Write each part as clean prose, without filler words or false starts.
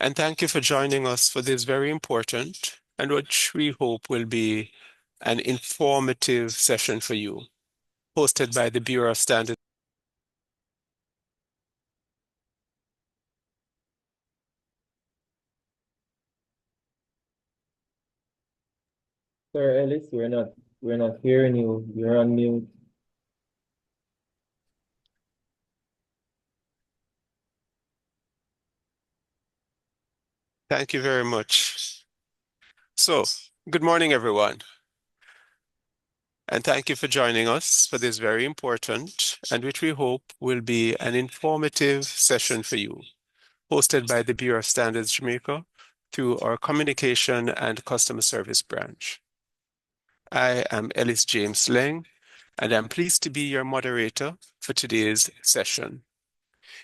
And thank you for joining us for this very important and which we hope will be an informative session for you, hosted by the Bureau of Standards. Sir Ellis, we're not hearing you. You're on mute. Thank you very much. So, good morning, everyone. And thank you for joining us for this very important and which we hope will be an informative session for you, hosted by the Bureau of Standards Jamaica through our Communication and Customer Service branch. I am Ellis James Lang, and I'm pleased to be your moderator for today's session.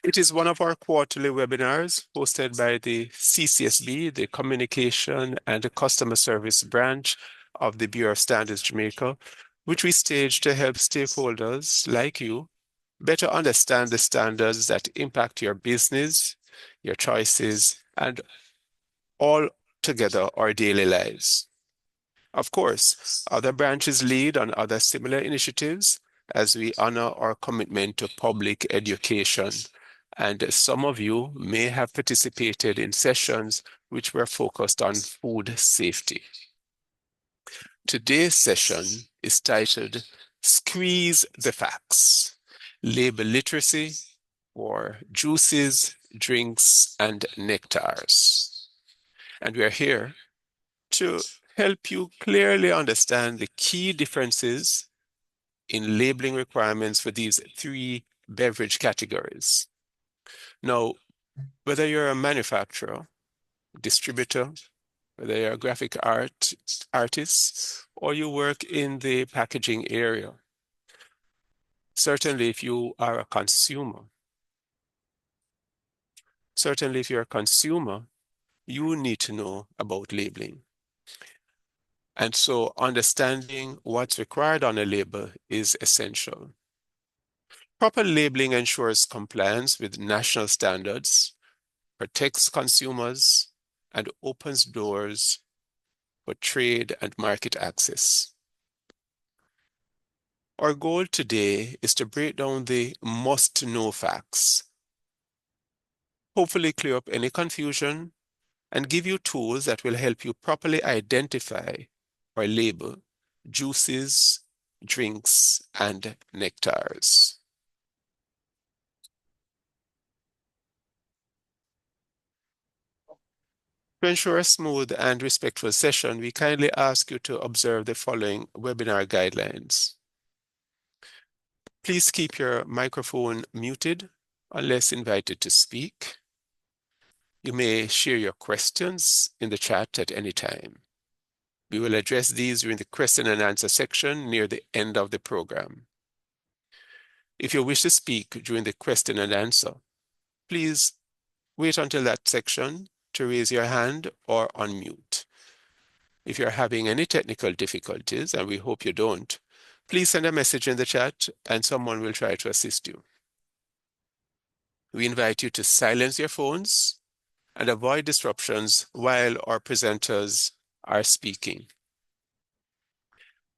It is one of our quarterly webinars hosted by the CCSB, the Communication and Customer Service branch of the Bureau of Standards Jamaica, which we stage to help stakeholders like you better understand the standards that impact your business, your choices, and all together our daily lives. Of course, other branches lead on other similar initiatives as we honor our commitment to public education. And some of you may have participated in sessions which were focused on food safety. Today's session is titled Squeeze the Facts, Label Literacy for Juices, Drinks, and Nectars. And we are here to help you clearly understand the key differences in labeling requirements for these three beverage categories. Now, whether you're a manufacturer, distributor, whether you're a graphic artist, or you work in the packaging area, certainly if you are a consumer, you need to know about labeling. And so understanding what's required on a label is essential. Proper labeling ensures compliance with national standards, protects consumers, and opens doors for trade and market access. Our goal today is to break down the must-know facts, hopefully clear up any confusion, and give you tools that will help you properly identify or label juices, drinks, and nectars. To ensure a smooth and respectful session, we kindly ask you to observe the following webinar guidelines. Please keep your microphone muted unless invited to speak. You may share your questions in the chat at any time. We will address these during the question and answer section near the end of the program. If you wish to speak during the question and answer, please wait until that section to raise your hand or unmute. If you're having any technical difficulties, and we hope you don't, please send a message in the chat and someone will try to assist you. We invite you to silence your phones and avoid disruptions while our presenters are speaking.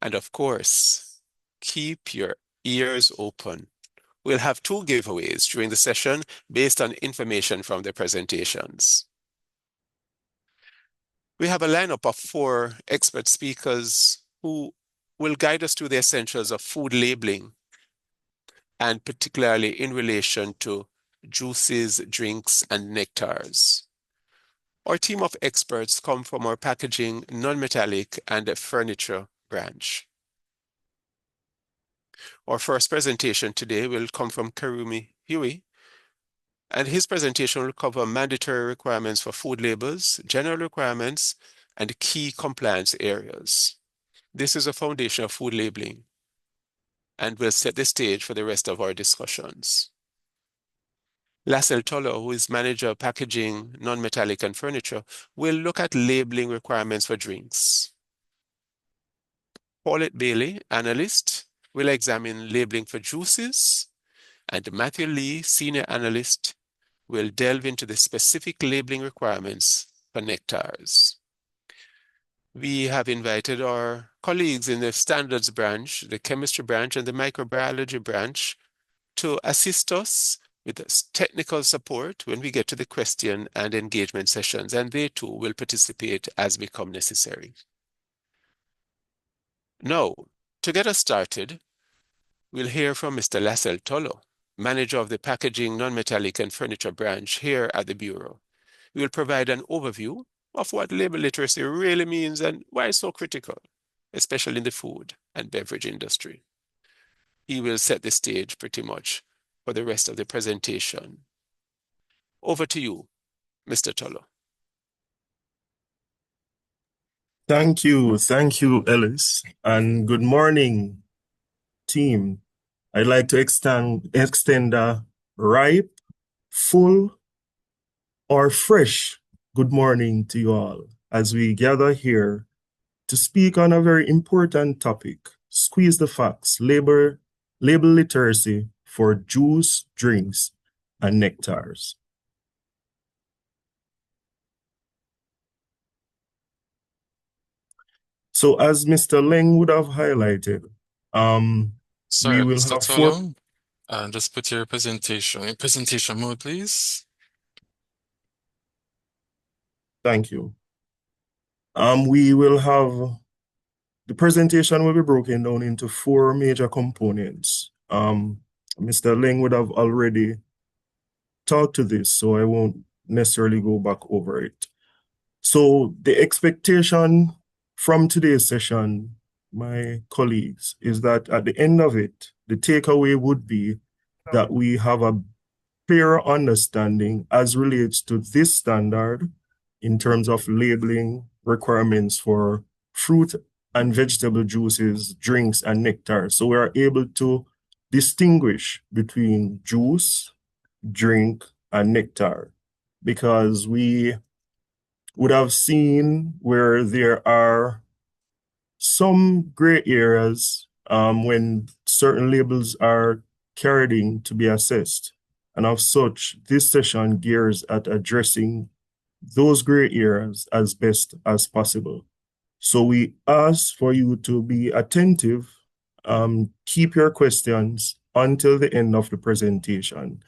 And of course, keep your ears open. We'll have 2 giveaways during the session based on information from the presentations. We have a lineup of 4 expert speakers who will guide us through the essentials of food labeling, and particularly in relation to juices, drinks, and nectars. Our team of experts come from our packaging, non-metallic, and furniture branch. Our first presentation today will come from Karumi Huey, and his presentation will cover mandatory requirements for food labels, general requirements, and key compliance areas. This is a foundation of food labeling and will set the stage for the rest of our discussions. Lassell Toller, who is manager of packaging, non-metallic, and furniture, will look at labeling requirements for drinks. Paulette Bailey, analyst, will examine labeling for juices, and Matthew Lee, senior analyst, we'll delve into the specific labeling requirements for nectars. We have invited our colleagues in the standards branch, the chemistry branch, and the microbiology branch to assist us with this technical support when we get to the question and engagement sessions, and they too will participate as become necessary. Now, to get us started, we'll hear from Mr. Lassell Tolo, manager of the packaging, non-metallic, and furniture branch here at the Bureau. He will provide an overview of what label literacy really means and why it's so critical, especially in the food and beverage industry. He will set the stage pretty much for the rest of the presentation. Over to you, Mr. Tolo. Thank you, Ellis, and good morning, team. I'd like to extend a ripe, full, or fresh good morning to you all as we gather here to speak on a very important topic: squeeze the facts, label literacy for juice, drinks, and nectars. So as Mr. Leng would have highlighted, Sorry, we will Mr. have four. Tolo. Just put your presentation in presentation mode, please. Thank you. We will have the presentation will be broken down into four major components. Mr. Ling would have already talked to this, so I won't necessarily go back over it. So the expectation from today's session, my colleagues, is that at the end of it, the takeaway would be that we have a clear understanding as relates to this standard in terms of labeling requirements for fruit and vegetable juices, drinks, and nectar. So we are able to distinguish between juice, drink, and nectar, because we would have seen where there are some gray areas when certain labels are carried in to be assessed. And of such, this session gears at addressing those gray areas as best as possible. So we ask for you to be attentive, keep your questions until the end of the presentation,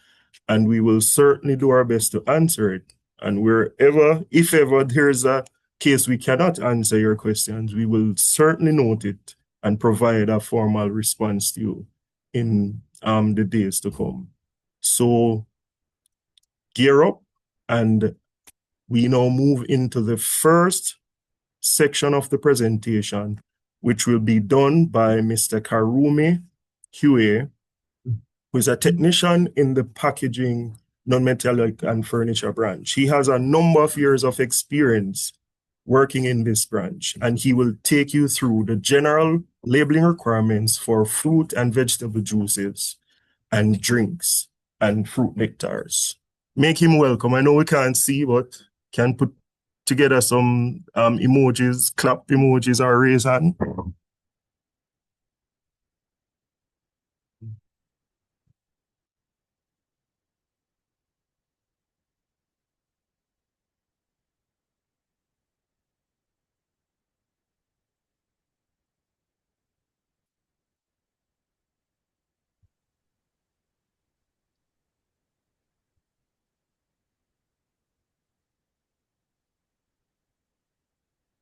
and we will certainly do our best to answer it. And wherever, if ever there's a case we cannot answer your questions, we will certainly note it and provide a formal response to you in the days to come. So gear up, and we now move into the first section of the presentation, which will be done by Mr. Karumi Hue, who is a technician in the packaging, non-metallic, and furniture branch. He has a number of years of experience working in this branch, and he will take you through the general labeling requirements for fruit and vegetable juices and drinks and fruit nectars. Make him welcome. I know we can't see, but can put together some emojis, clap emojis, or raise hand.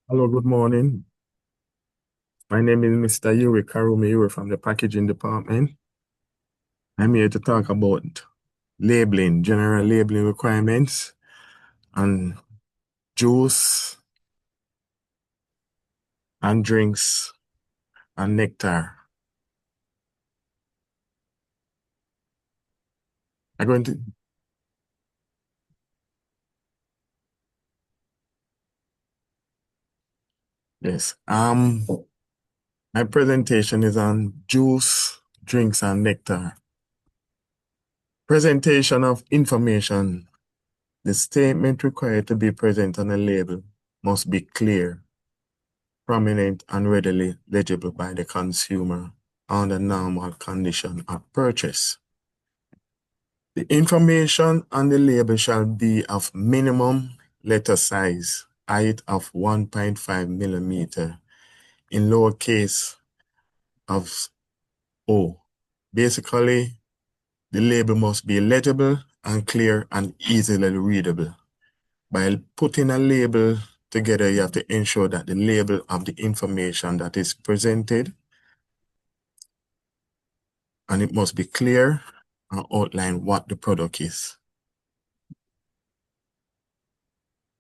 Hello, good morning. My name is Mr. Yuri Karumi Yuri from the packaging department. I'm here to talk about labeling, general labeling requirements and juice and drinks and nectar. I'm going to Yes. My presentation is on juice, drinks, and nectar. Presentation of information. The statement required to be present on a label must be clear, prominent, and readily legible by the consumer under normal condition of purchase. The information on the label shall be of minimum letter size, height of 1.5 millimeter, in lowercase of O. Basically, the label must be legible and clear and easily readable. By putting a label together, you have to ensure that the label of the information that is presented, and it must be clear and outline what the product is.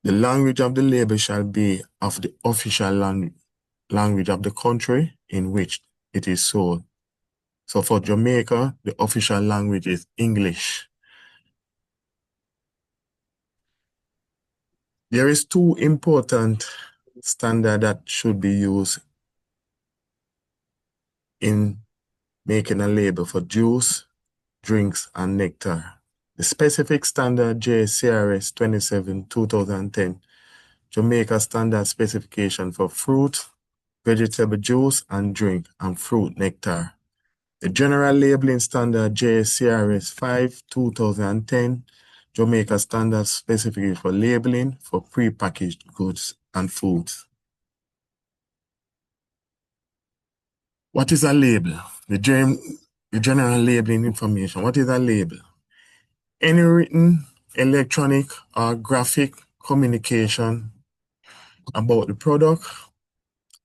The language of the label shall be of the official language of the country in which it is sold. So for Jamaica, the official language is English. There is two important standards that should be used in making a label for juice, drinks, and nectar. The specific standard JCRS 27/2010, Jamaica Standard Specification for fruit, vegetable juice and drink, and fruit nectar. The General Labeling Standard JCRS 5/2010, Jamaica Standard Specification for labeling for prepackaged goods and foods. What is a label? The general labeling information. What is a label? Any written, electronic, or graphic communication about the product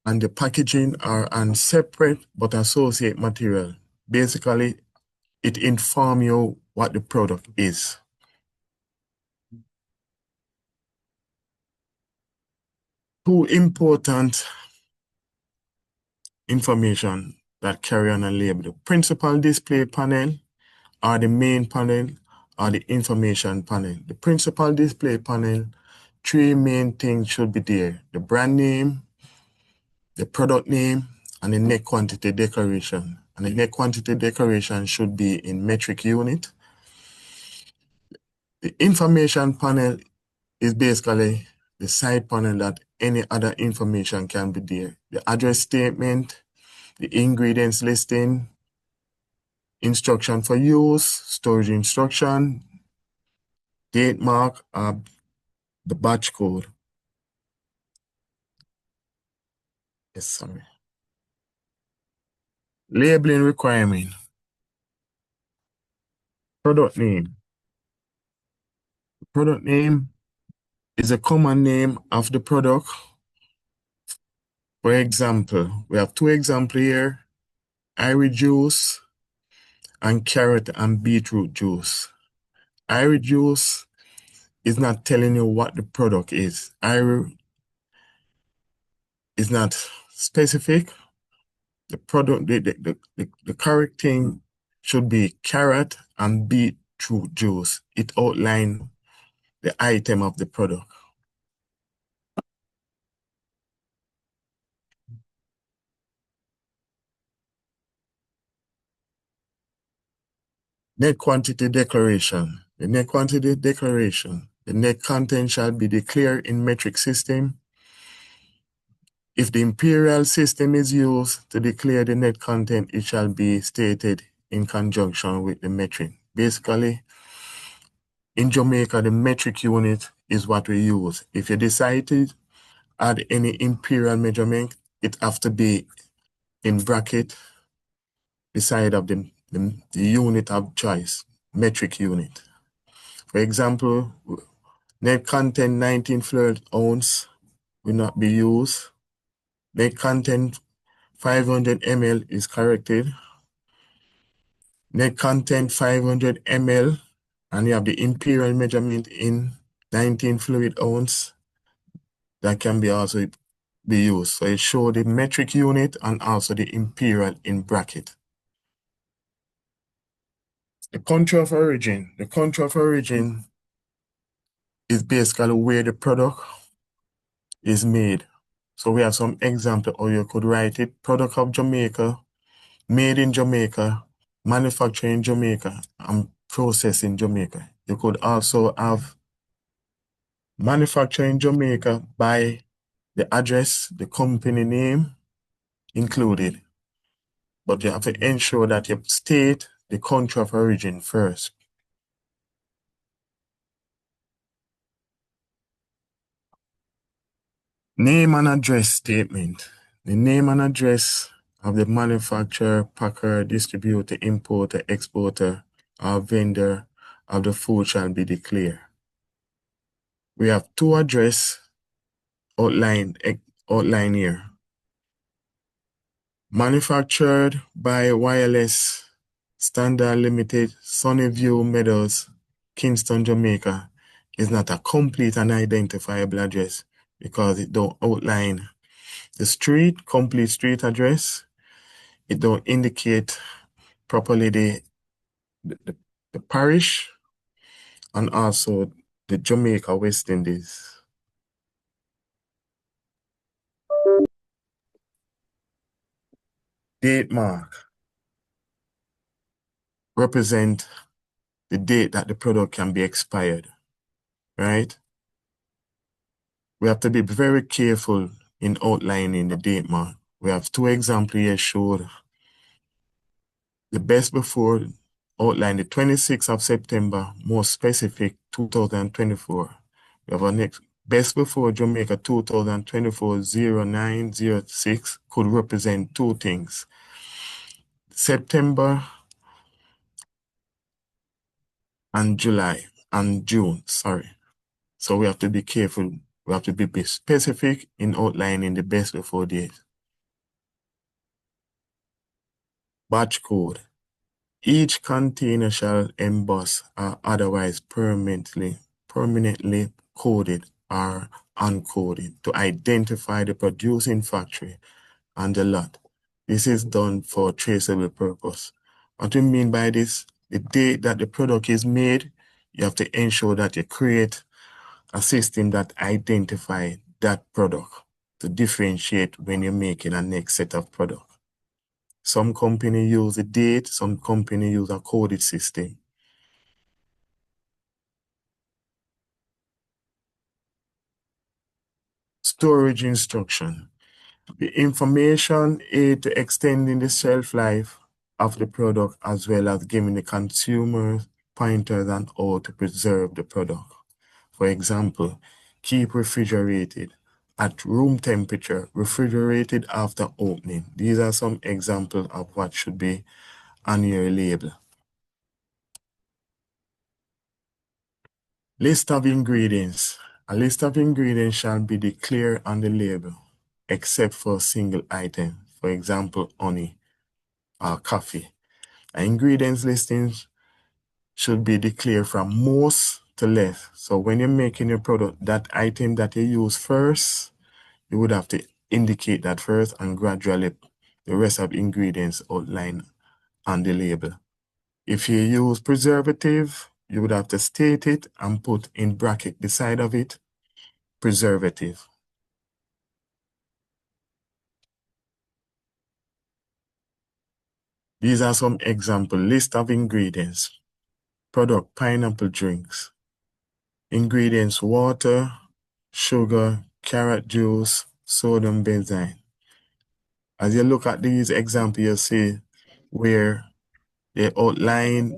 and the packaging are on separate but associate material. Basically, it informs you what the product is. Two important information that carry on a label: the principal display panel, or the main panel, or the information panel. The principal display panel, three main things should be there: the brand name, the product name, and the net quantity declaration. And the net quantity declaration should be in metric unit. The information panel is basically the side panel that any other information can be there: the address statement, the ingredients listing, instruction for use, storage instruction, date mark, the batch code. Yes, sorry. Labeling requirement. Product name. Product name is a common name of the product. For example, we have two examples here: iris juice and carrot and beetroot juice. Iris juice is not telling you what the product is. Iris is not specific. The product, the correct thing should be carrot and beetroot juice. It outlines the item of the product. Net quantity declaration. The net quantity declaration. The net content shall be declared in metric system. If the imperial system is used to declare the net content, it shall be stated in conjunction with the metric. Basically, in Jamaica, the metric unit is what we use. If you decide to add any imperial measurement, it have to be in bracket beside of the unit of choice, metric unit. For example, net content 19 fluid ounce will not be used. Net content 500 ml is corrected. Net content 500 ml, and you have the imperial measurement in 19 fluid ounce, that can be also be used. So it shows the metric unit and also the imperial in bracket. The country of origin. The country of origin is basically where the product is made. So we have some example, or you could write it: product of Jamaica, made in Jamaica, manufactured in Jamaica, and processed in Jamaica. You could also have manufactured in Jamaica by the address, the company name included. But you have to ensure that you state the country of origin first. Name and address statement. The name and address of the manufacturer, packer, distributor, importer, exporter, or vendor of the food shall be declared. We have two address outlined here. Manufactured by Wireless Standard Limited, Sunnyview Meadows, Kingston, Jamaica, is not a complete and identifiable address because it don't outline the street, complete street address. It don't indicate properly the parish and also the Jamaica West Indies. Date mark represent the date that the product can be expired, right? We have to be very careful in outlining the date mark. We have two examples here showed. The best before outline the 26th of September, more specific 2024. We have our next best before Jamaica 2024-09-06 could represent two things. September and June, sorry. So we have to be careful. We have to be specific in outlining the best before date. Batch code. Each container shall emboss or otherwise permanently coded or uncoded to identify the producing factory and the lot. This is done for traceable purpose. What we mean by this, the date that the product is made, you have to ensure that you create a system that identifies that product to differentiate when you're making a next set of product. Some company use a date, some company use a coded system. Storage instruction. The information aid to extending the shelf life of the product as well as giving the consumer pointers on how to preserve the product. For example, keep refrigerated at room temperature, refrigerated after opening. These are some examples of what should be on your label. List of ingredients. A list of ingredients shall be declared on the label, except for a single item, for example, honey or coffee. An ingredients listing should be declared from most to less. So when you're making your product, that item that you use first, you would have to indicate that first and gradually the rest of ingredients outlined on the label. If you use preservative, you would have to state it and put in bracket beside of it, preservative. These are some example list of ingredients. Product, pineapple drinks. Ingredients, water, sugar, carrot juice, sodium benzyne. As you look at these examples, you see where they outline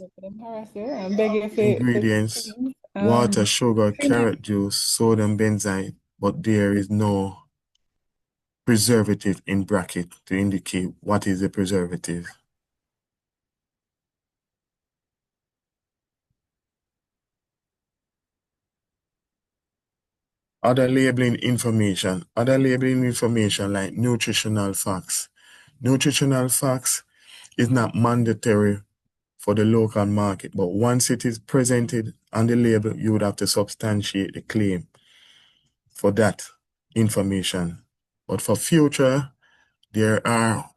ingredients, water, sugar, carrot juice, sodium benzyne, but there is no preservative in bracket to indicate what is the preservative. Other labeling information like nutritional facts. Nutritional facts is not mandatory for the local market, but once it is presented on the label, you would have to substantiate the claim for that information. But for future, there are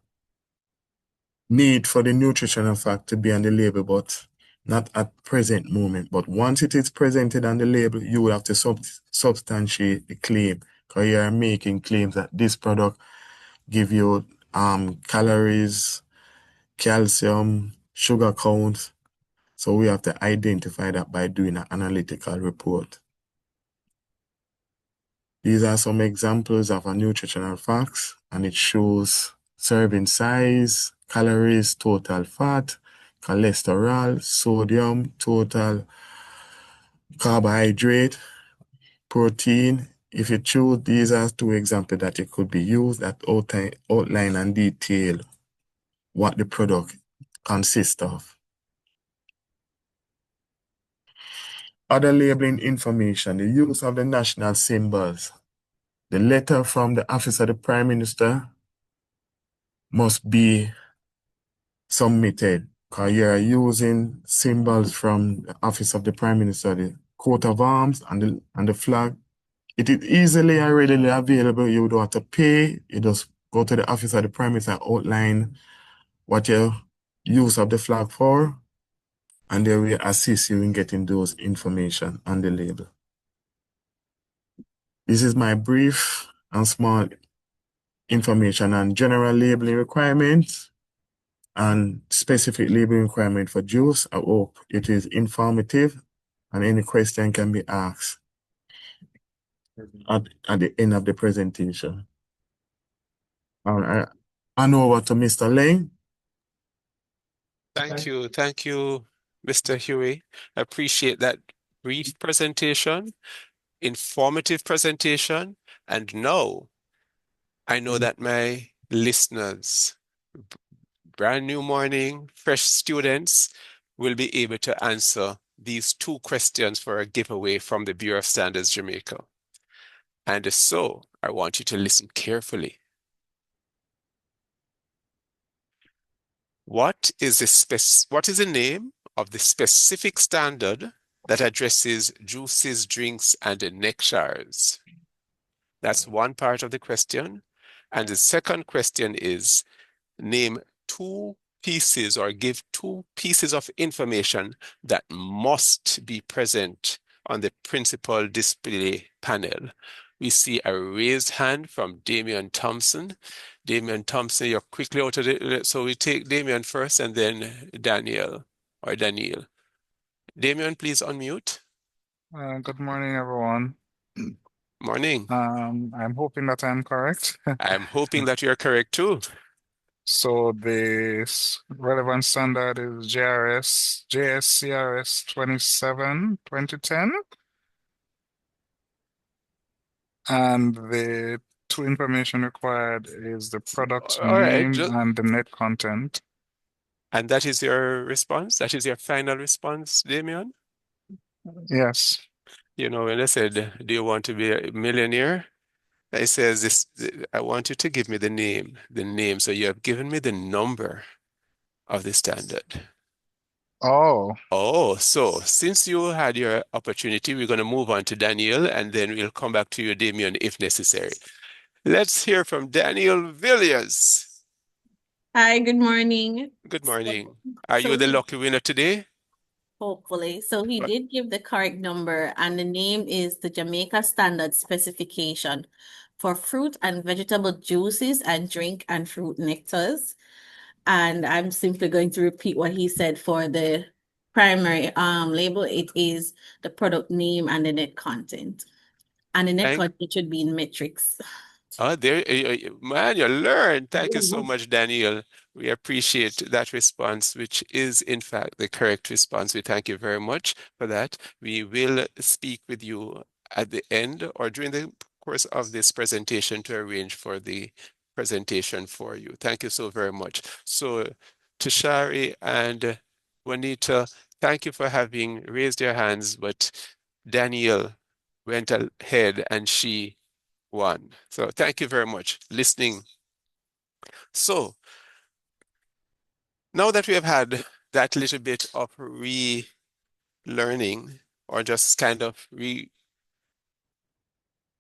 need for the nutritional fact to be on the label, but not at present moment. But once it is presented on the label, you will have to substantiate the claim, because you are making claims that this product give you calories, calcium, sugar count. So we have to identify that by doing an analytical report. These are some examples of a nutritional facts, and it shows serving size, calories, total fat, cholesterol, sodium, total carbohydrate, protein, if you choose, these are two examples that it could be used that outline and detail what the product consists of. Other labeling information, the use of the national symbols. The letter from the Office of the Prime Minister must be submitted because you're using symbols from the Office of the Prime Minister, the coat of arms and the flag. It is easily and readily available. You don't have to pay. You just go to the Office of the Prime Minister, outline what your use of the flag for, and they will assist you in getting those information on the label. This is my brief and small information on general labeling requirements and specific labeling requirement for juice. I hope it is informative and any question can be asked at the end of the presentation. I hand over to Mr. Lane. Thank you, Mr. Huey. I appreciate that brief presentation, informative presentation, and now I know that my listeners, brand new morning, fresh students, will be able to answer these two questions for a giveaway from the Bureau of Standards Jamaica. And so I want you to listen carefully. What is the name of the specific standard that addresses juices, drinks, and nectars? That's one part of the question. And the second question is, name two pieces or give two pieces of information that must be present on the principal display panel. We see a raised hand from Damian Thompson. Damian Thompson, you're quickly out of it. So we take Damian first and then Daniel or Daniel. Damian, please unmute. Good morning, everyone. Morning. I'm hoping that I'm correct. I'm hoping that you're correct too. So the relevant standard is JSCRS 27, 2010. And the two information required is the product All right. name and the net content. And that is your response? That is your final response, Damian? Yes. You know, when I said, do you want to be a millionaire? I says this, I want you to give me the name. So you have given me the number of the standard. Oh, Oh, so since you had your opportunity, we're going to move on to Daniel and then we'll come back to you, Damien, if necessary. Let's hear from Daniel Villiers. Hi, good morning. Good morning. Are So you the he, lucky winner today? hopefully, so he Well, did give the correct number, and the name is the Jamaica Standard Specification for fruit and vegetable juices and drink and fruit nectars. And I'm simply going to repeat what he said for the primary label. It is the product name and the net content. And the net thank content should be in metrics. there, man, you learned. Thank you so much, Daniel. We appreciate that response, which is, in fact, the correct response. We thank you very much for that. We will speak with you at the end or during the course of this presentation to arrange for the presentation for you. Thank you so very much. So, Tashari and Juanita, thank you for having raised your hands, but Danielle went ahead and she won. So thank you very much listening. So now that we have had that little bit of relearning or just kind of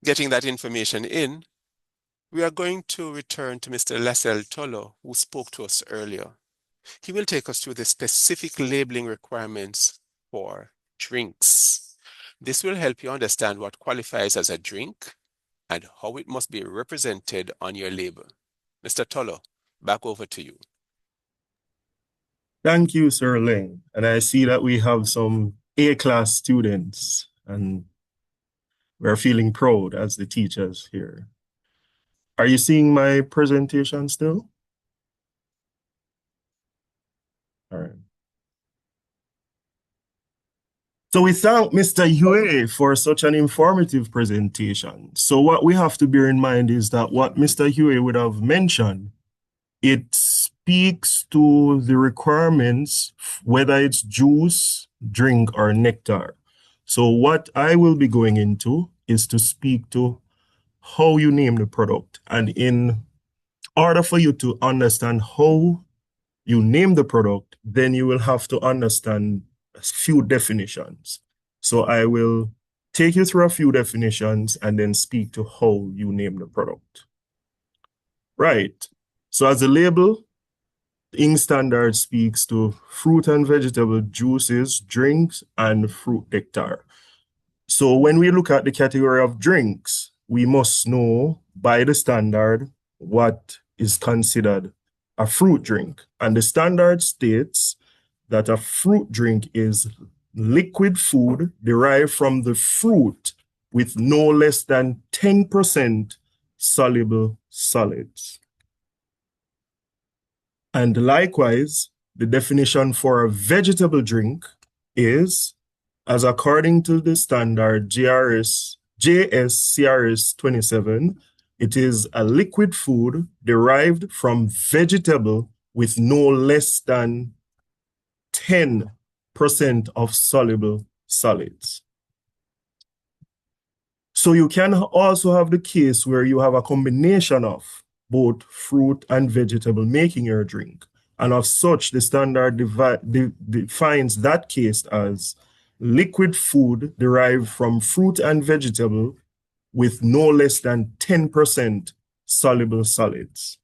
getting that information in, we are going to return to Mr. Lascelles Tolo, who spoke to us earlier. He will take us through the specific labeling requirements for drinks. This will help you understand what qualifies as a drink and how it must be represented on your label. Mr. Tolo, back over to you. Thank you, Sir Ling. And I see that we have some A-class students, and we're feeling proud as the teachers here. Are you seeing my presentation still? All right. So we thank Mr. Yue for such an informative presentation. So what we have to bear in mind is that what Mr. Yue would have mentioned, it speaks to the requirements, whether it's juice, drink, or nectar. So what I will be going into is to speak to how you name the product. And in order for you to understand how you name the product, then you will have to understand a few definitions. So I will take you through a few definitions and then speak to how you name the product. Right. So as a label, Ink Standard speaks to fruit and vegetable juices, drinks, and fruit nectar. So when we look at the category of drinks, we must know by the standard what is considered a fruit drink. And the standard states that a fruit drink is liquid food derived from the fruit with no less than 10% soluble solids. And likewise, the definition for a vegetable drink is, as according to the standard JSCRS 27, it is a liquid food derived from vegetable with no less than 10% of soluble solids. So you can also have the case where you have a combination of both fruit and vegetable making your drink. And of such, the standard defines that case as liquid food derived from fruit and vegetable with no less than 10% soluble solids.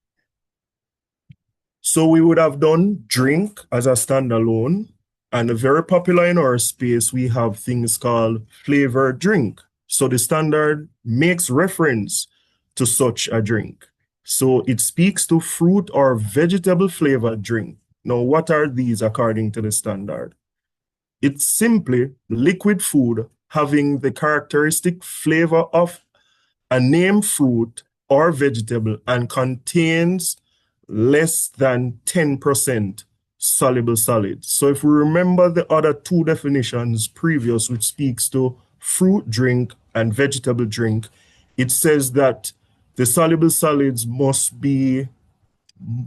So we would have done drink as a standalone, and very popular in our space, we have things called flavored drink. So the standard makes reference to such a drink. So it speaks to fruit or vegetable flavored drink. Now, what are these according to the standard? It's simply liquid food having the characteristic flavor of a named fruit or vegetable and contains less than 10% soluble solids. So if we remember the other two definitions previous, which speaks to fruit drink and vegetable drink, it says that the soluble solids must be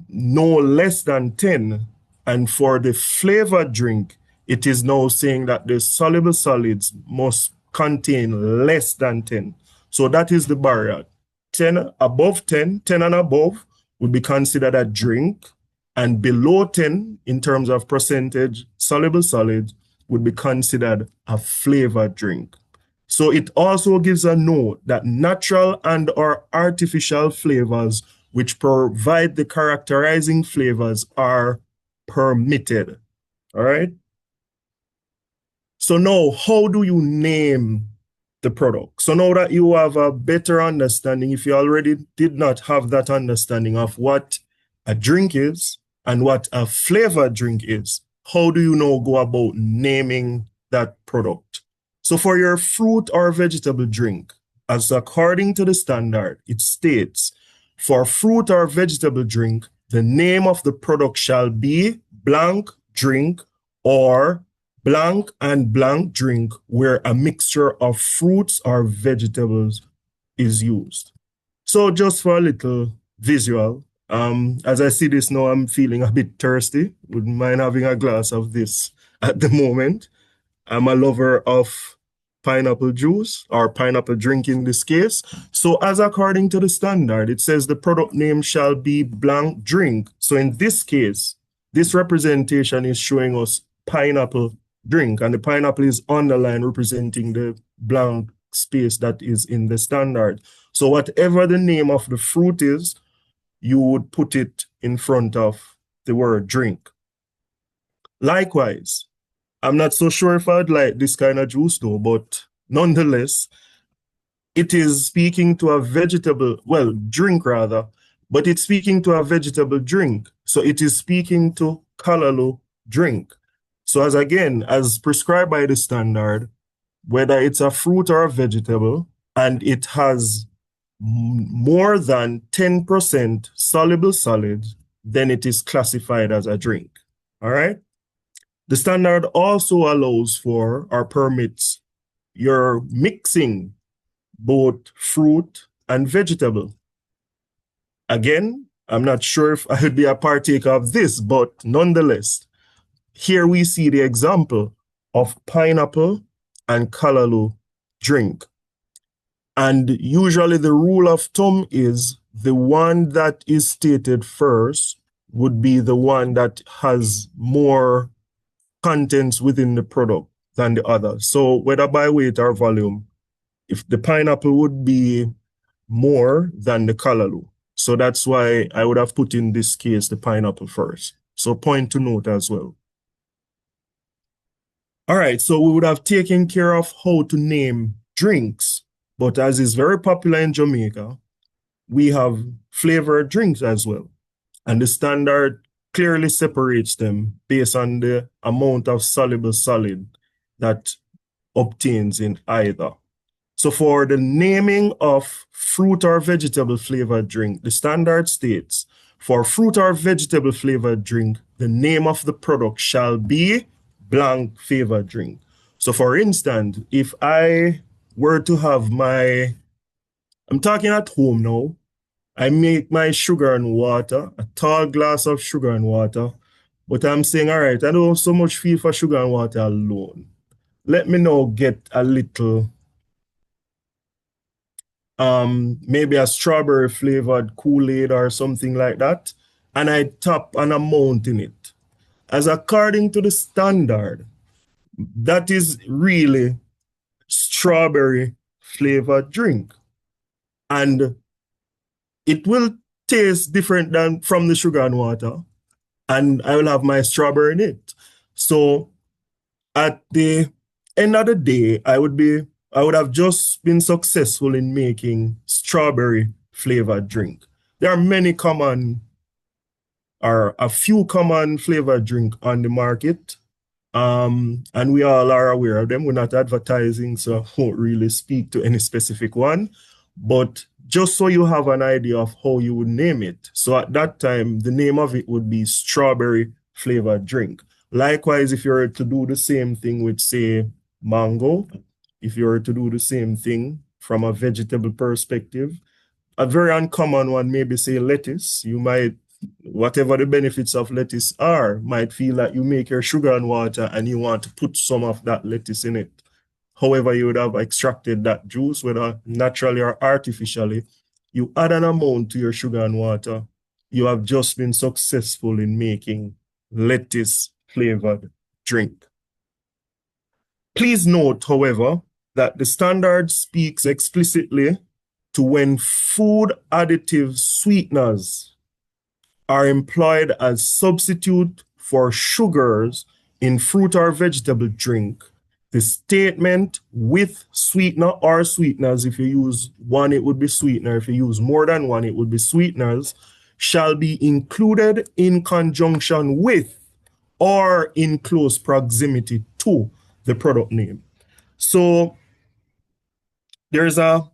no less than 10. And for the flavored drink, it is now saying that the soluble solids must contain less than 10. So that is the barrier. 10 above 10, 10 and above would be considered a drink, and below 10 in terms of percentage soluble solids would be considered a flavored drink. So it also gives a note that natural and or artificial flavors which provide the characterizing flavors are permitted. All right. So now, how do you name the product? So now that you have a better understanding, if you already did not have that understanding of what a drink is and what a flavored drink is, how do you now go about naming that product? So for your fruit or vegetable drink, as according to the standard, it states, for fruit or vegetable drink, the name of the product shall be blank drink or blank and blank drink where a mixture of fruits or vegetables is used. So just for a little visual, as I see this now, I'm feeling a bit thirsty. Wouldn't mind having a glass of this at the moment. I'm a lover of pineapple juice or pineapple drink in this case. So as according to the standard, it says the product name shall be blank drink. So in this case, this representation is showing us pineapple drink, and the pineapple is underlined representing the blank space that is in the standard. So whatever the name of the fruit is, you would put it in front of the word drink. Likewise, I'm not so sure if I'd like this kind of juice though, but nonetheless, it is speaking to a vegetable, well, drink rather, but it's speaking to a vegetable drink. So it is speaking to Kalalu drink. So as prescribed by the standard, whether it's a fruit or a vegetable, and it has more than 10% soluble solids, then it is classified as a drink. All right. The standard also allows for or permits your mixing both fruit and vegetable. Again, I'm not sure if I would be a partaker of this, but nonetheless, here we see the example of pineapple and callaloo drink. And usually the rule of thumb is the one that is stated first would be the one that has more contents within the product than the other. So whether by weight or volume, if the pineapple would be more than the callaloo. So that's why I would have put in this case the pineapple first. So point to note as well. All right, so we would have taken care of how to name drinks, but as is very popular in Jamaica, we have flavored drinks as well. And the standard clearly separates them based on the amount of soluble solid that obtains in either. So for the naming of fruit or vegetable flavored drink, the standard states, for fruit or vegetable flavored drink, the name of the product shall be blank flavored drink. So for instance, if I were to have I'm talking at home now, I make my sugar and water, a tall glass of sugar and water, but I'm saying, all right, I don't so much feel for sugar and water alone. Let me now get a little, maybe a strawberry flavored Kool-Aid or something like that, and I top an amount in it. As according to the standard, that is really strawberry flavored drink. And it will taste different than from the sugar and water, and I will have my strawberry in it. So at the end of the day, I would have just been successful in making strawberry flavored drink. There are many common, or a few common flavored drink on the market. And we all are aware of them. We're not advertising, so I won't really speak to any specific one, but just so you have an idea of how you would name it. So at that time, the name of it would be strawberry flavored drink. Likewise, if you were to do the same thing with, say, mango, if you were to do the same thing from a vegetable perspective, a very uncommon one, maybe say lettuce, you might, whatever the benefits of lettuce are, might feel that you make your sugar and water and you want to put some of that lettuce in it. However, you would have extracted that juice, whether naturally or artificially. You add an amount to your sugar and water. You have just been successful in making lettuce flavored drink. Please note, however, that the standard speaks explicitly to when food additive sweeteners are employed as substitute for sugars in fruit or vegetable drink. The statement with sweetener or sweeteners, if you use one, it would be sweetener. If you use more than one, it would be sweeteners, shall be included in conjunction with or in close proximity to the product name. So there's a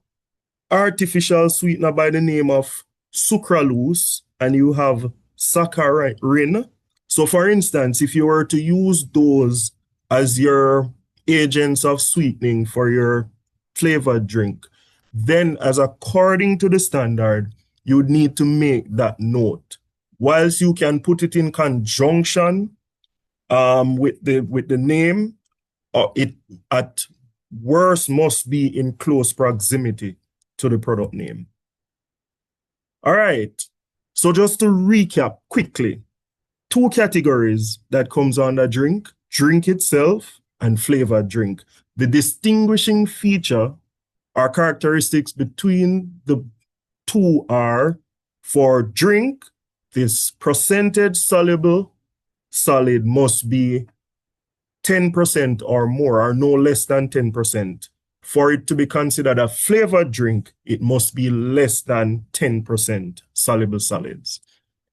artificial sweetener by the name of sucralose, and you have saccharin. So for instance, if you were to use those as your agents of sweetening for your flavored drink, then as according to the standard, you would need to make that note. Whilst you can put it in conjunction with the name, it at worst must be in close proximity to the product name. All right, so just to recap quickly, 2 categories that comes under drink itself and flavored drink. The distinguishing feature or characteristics between the two are, for drink, this percentage soluble solid must be 10% or more, or no less than 10%. For it to be considered a flavored drink, it must be less than 10% soluble solids.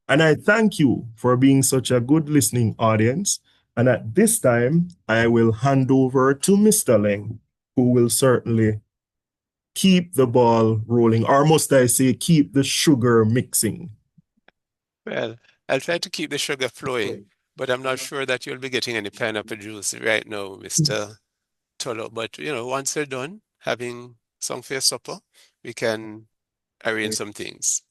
And I thank you for being such a good listening audience. And at this time, I will hand over to Mr. Leng, who will certainly keep the ball rolling, or must I say, keep the sugar mixing. Well, I'll try to keep the sugar flowing. but I'm not sure that you'll be getting any pineapple juice right now, Mr. Tolo. But once they're done having some for your supper, we can arrange some things.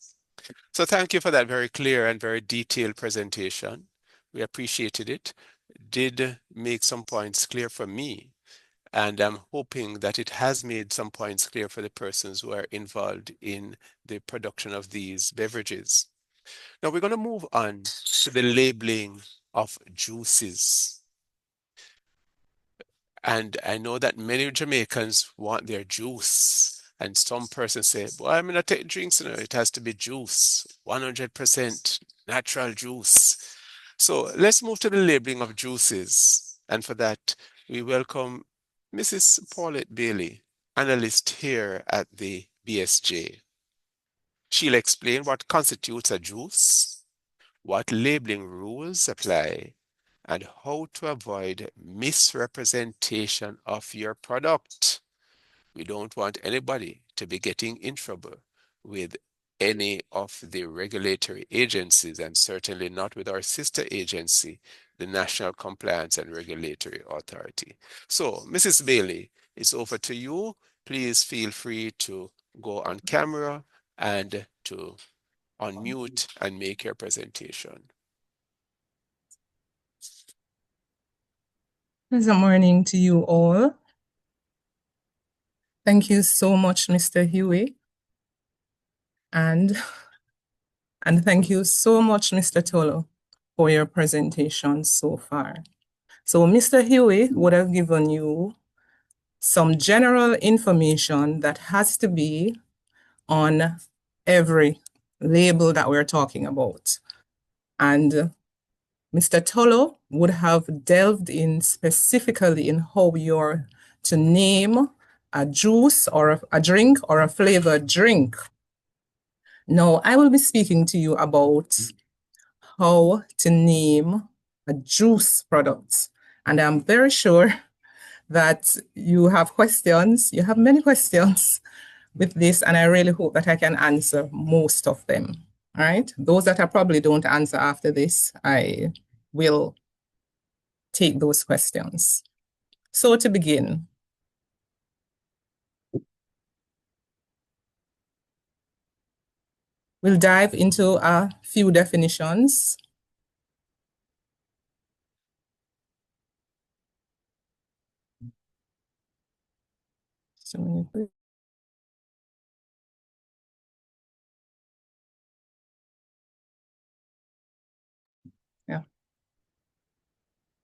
So thank you for that very clear and very detailed presentation. We appreciated it. Did make some points clear for me, and I'm hoping that it has made some points clear for the persons who are involved in the production of these beverages. Now we're going to move on to the labeling of juices. And I know that many Jamaicans want their juice. And some persons say, well, I'm going to take drinks, it has to be juice, 100% natural juice. So let's move to the labeling of juices. And for that, we welcome Mrs. Paulette Bailey, analyst here at the BSJ. She'll explain what constitutes a juice, what labeling rules apply, and how to avoid misrepresentation of your product. We don't want anybody to be getting in trouble with any of the regulatory agencies, and certainly not with our sister agency, the National Compliance and Regulatory Authority. So, Mrs. Bailey, it's over to you. Please feel free to go on camera and to unmute and make your presentation. Pleasant morning to you all. Thank you so much, Mr. Huey. And thank you so much, Mr. Tolo, for your presentation so far. So Mr. Huey would have given you some general information that has to be on every label that we're talking about. And Mr. Tolo would have delved in specifically in how you're to name a juice or a drink or a flavored drink. Now, I will be speaking to you about how to name a juice product. And I'm very sure that you have questions. You have many questions with this, and I really hope that I can answer most of them. All right. Those that I probably don't answer after this, I will take those questions. So to begin, we'll dive into a few definitions.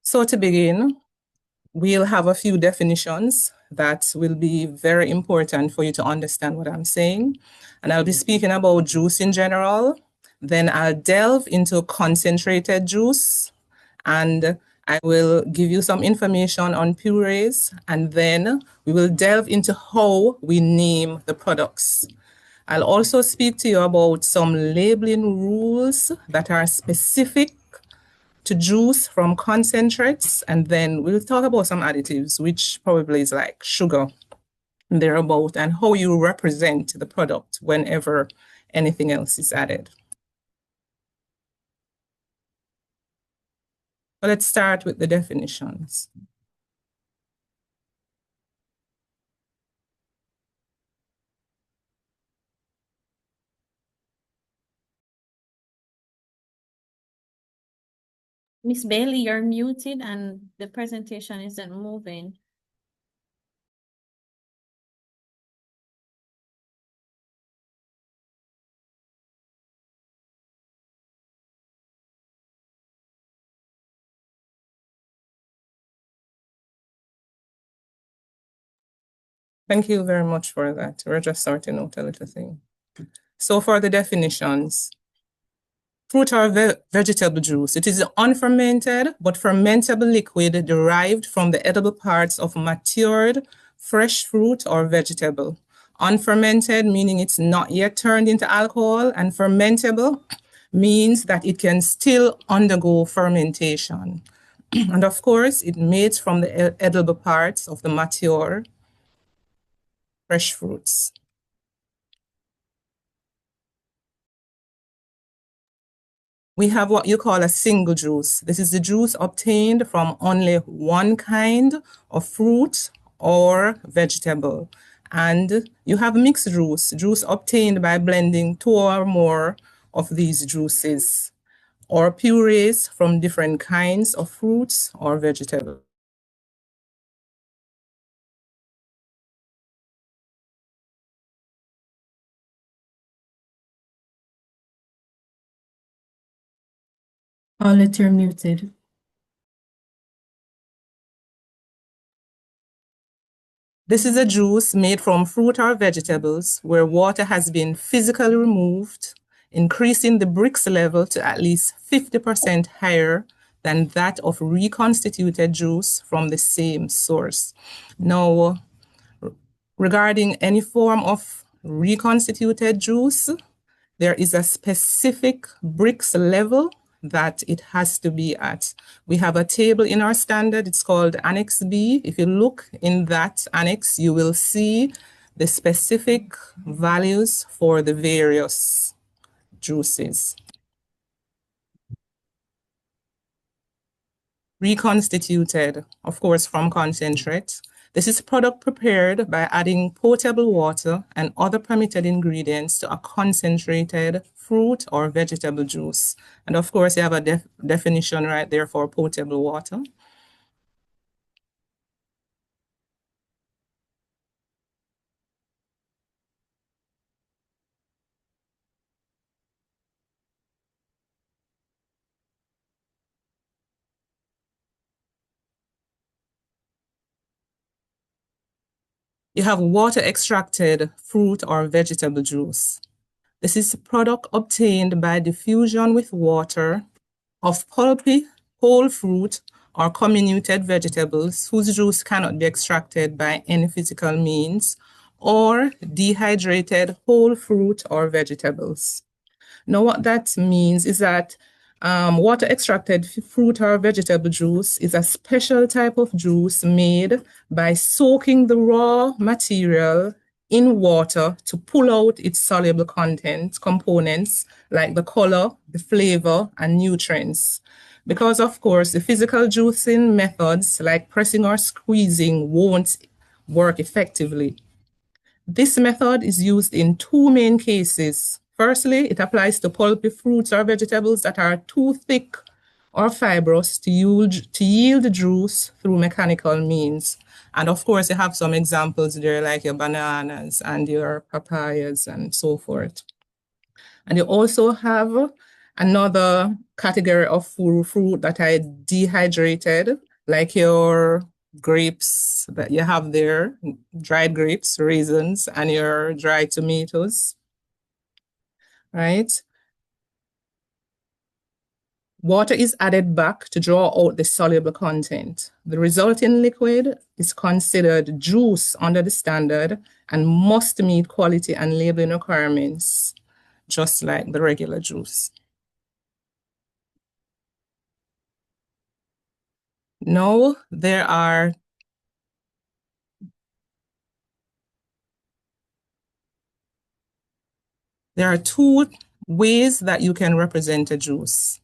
So to begin, we'll have a few definitions that will be very important for you to understand what I'm saying. And I'll be speaking about juice in general. Then I'll delve into concentrated juice, and I will give you some information on purees, and then we will delve into how we name the products. I'll also speak to you about some labeling rules that are specific to juice from concentrates, and then we'll talk about some additives, which probably is like sugar thereabout, and how you represent the product whenever anything else is added. So let's start with the definitions. Miss Bailey, you're muted and the presentation isn't moving. Thank you very much for that. We're just sorting out a little thing. So for the definitions, fruit or vegetable juice. It is unfermented but fermentable liquid derived from the edible parts of matured fresh fruit or vegetable. Unfermented meaning it's not yet turned into alcohol, and fermentable means that it can still undergo fermentation. And of course, it made from the edible parts of the mature fresh fruits. We have what you call a single juice. This is the juice obtained from only one kind of fruit or vegetable. And you have mixed juice obtained by blending two or more of these juices, or purees from different kinds of fruits or vegetables. Paulette, you're muted. This is a juice made from fruit or vegetables where water has been physically removed, increasing the Brix level to at least 50% higher than that of reconstituted juice from the same source. Now, regarding any form of reconstituted juice, there is a specific Brix level that it has to be at. We have a table in our standard, it's called Annex B. If you look in that annex, you will see the specific values for the various juices. Reconstituted, of course, from concentrate. This is a product prepared by adding potable water and other permitted ingredients to a concentrated fruit or vegetable juice. And of course, you have a definition right there for potable water. You have water extracted fruit or vegetable juice. This is a product obtained by diffusion with water of pulpy, whole fruit, or comminuted vegetables whose juice cannot be extracted by any physical means, or dehydrated whole fruit or vegetables. Now, what that means is that water extracted fruit or vegetable juice is a special type of juice made by soaking the raw material in water to pull out its soluble components like the color, the flavor, and nutrients. Because, of course, the physical juicing methods like pressing or squeezing won't work effectively. This method is used in two main cases. Firstly, it applies to pulpy fruits or vegetables that are too thick or fibrous to yield juice through mechanical means. And of course, you have some examples there like your bananas and your papayas and so forth. And you also have another category of fruit that are dehydrated, like your grapes that you have there, dried grapes, raisins, and your dried tomatoes, right? Water is added back to draw out the soluble content. The resulting liquid is considered juice under the standard and must meet quality and labeling requirements, just like the regular juice. No, there are two ways that you can represent a juice.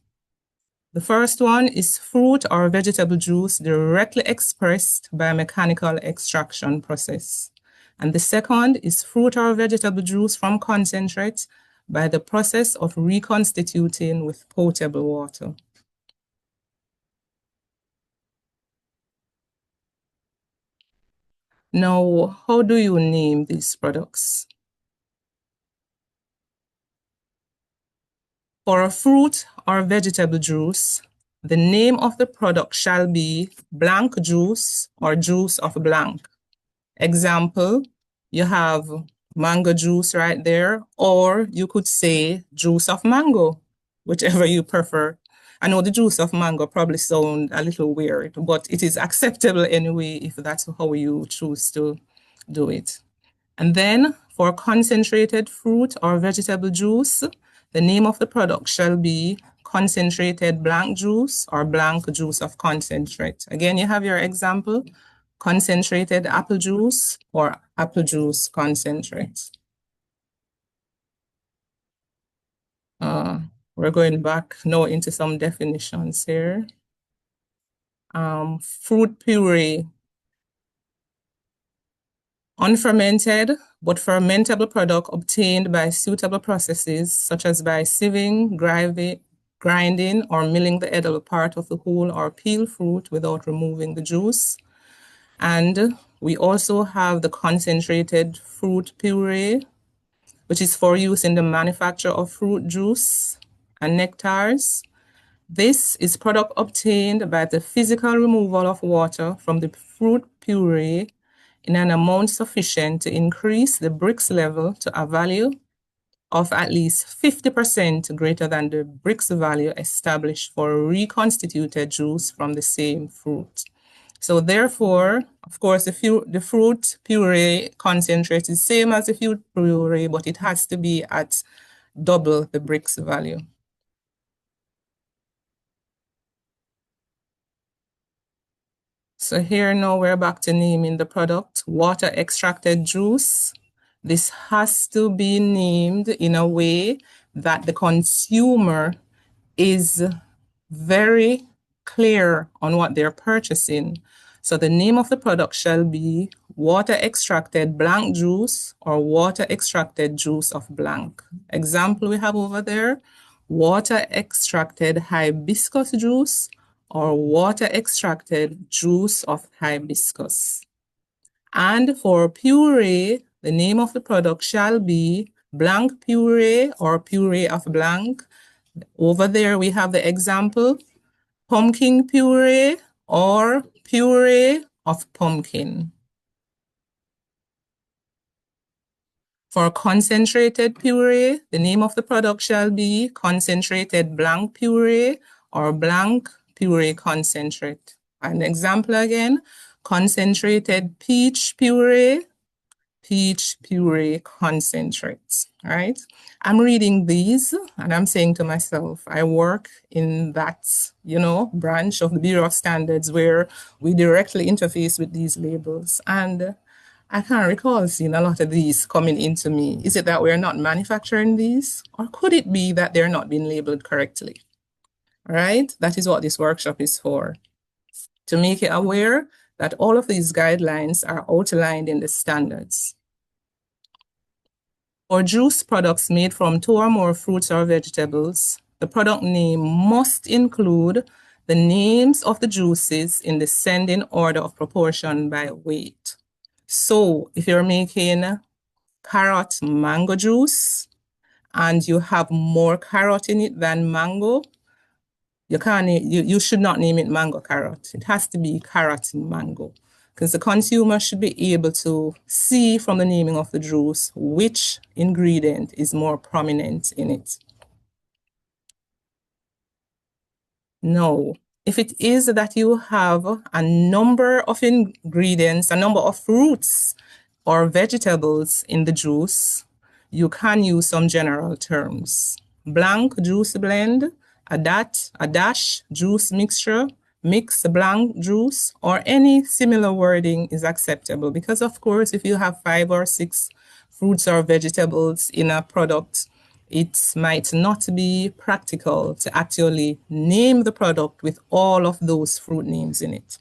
The first one is fruit or vegetable juice directly expressed by a mechanical extraction process. And the second is fruit or vegetable juice from concentrate by the process of reconstituting with potable water. Now, how do you name these products? For a fruit or vegetable juice, the name of the product shall be blank juice or juice of blank. Example, you have mango juice right there, or you could say juice of mango, whichever you prefer. I know the juice of mango probably sound a little weird, but it is acceptable anyway if that's how you choose to do it. And then for concentrated fruit or vegetable juice, the name of the product shall be concentrated blank juice or blank juice of concentrate. Again, you have your example, concentrated apple juice or apple juice concentrate. We're going back now into some definitions here. Fruit puree. Unfermented but fermentable product obtained by suitable processes, such as by sieving, grinding, or milling the edible part of the whole or peel fruit without removing the juice. And we also have the concentrated fruit puree, which is for use in the manufacture of fruit juice and nectars. This is product obtained by the physical removal of water from the fruit puree in an amount sufficient to increase the Brix level to a value of at least 50% greater than the Brix value established for reconstituted juice from the same fruit. So therefore, of course, the fruit puree concentrate is same as the fruit puree, but it has to be at double the Brix value. So here now we're back to naming the product, water extracted juice. This has to be named in a way that the consumer is very clear on what they're purchasing. So the name of the product shall be water extracted blank juice or water extracted juice of blank. Example we have over there, water extracted hibiscus juice or water extracted juice of hibiscus. And for puree, the name of the product shall be blank puree or puree of blank. Over there we have the example, pumpkin puree or puree of pumpkin. For concentrated puree, the name of the product shall be concentrated blank puree or blank puree concentrate. An example again, concentrated peach puree concentrates, all right? I'm reading these and I'm saying to myself, I work in that, branch of the Bureau of Standards where we directly interface with these labels. And I can't recall seeing a lot of these coming into me. Is it that we're not manufacturing these? Or could it be that they're not being labeled correctly? All right, that is what this workshop is for. To make you aware that all of these guidelines are outlined in the standards. For juice products made from 2 or more fruits or vegetables, the product name must include the names of the juices in descending order of proportion by weight. So if you're making carrot mango juice and you have more carrot in it than mango, you should not name it mango carrot. It has to be carrot mango, because the consumer should be able to see from the naming of the juice which ingredient is more prominent in it. Now, if it is that you have a number of ingredients, a number of fruits or vegetables in the juice, you can use some general terms. Blank juice blend, a dash juice mixture, mix blank juice, or any similar wording is acceptable, because of course, if you have 5 or 6 fruits or vegetables in a product, it might not be practical to actually name the product with all of those fruit names in it.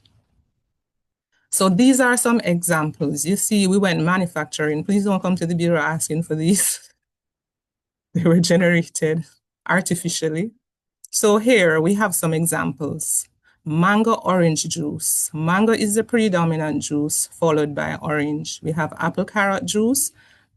So these are some examples. You see, we went manufacturing. Please don't come to the Bureau asking for these. They were generated artificially. So here we have some examples. Mango orange juice. Mango is the predominant juice, followed by orange. We have apple carrot juice.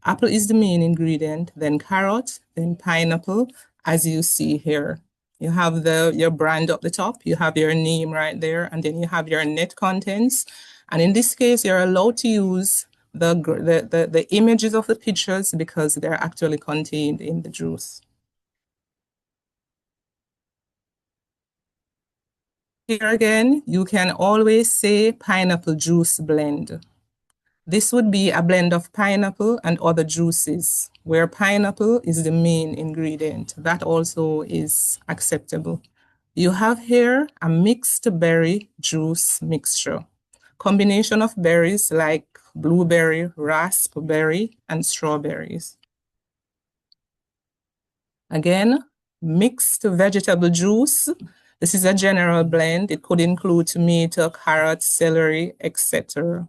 Apple is the main ingredient, then carrot, then pineapple, as you see here. You have your brand up the top, you have your name right there, and then you have your net contents. And in this case, you're allowed to use the images of the pictures because they're actually contained in the juice. Here again, you can always say pineapple juice blend. This would be a blend of pineapple and other juices, where pineapple is the main ingredient. That also is acceptable. You have here a mixed berry juice mixture. Combination of berries like blueberry, raspberry, and strawberries. Again, mixed vegetable juice. This is a general blend. It could include tomato, carrot, celery, etc.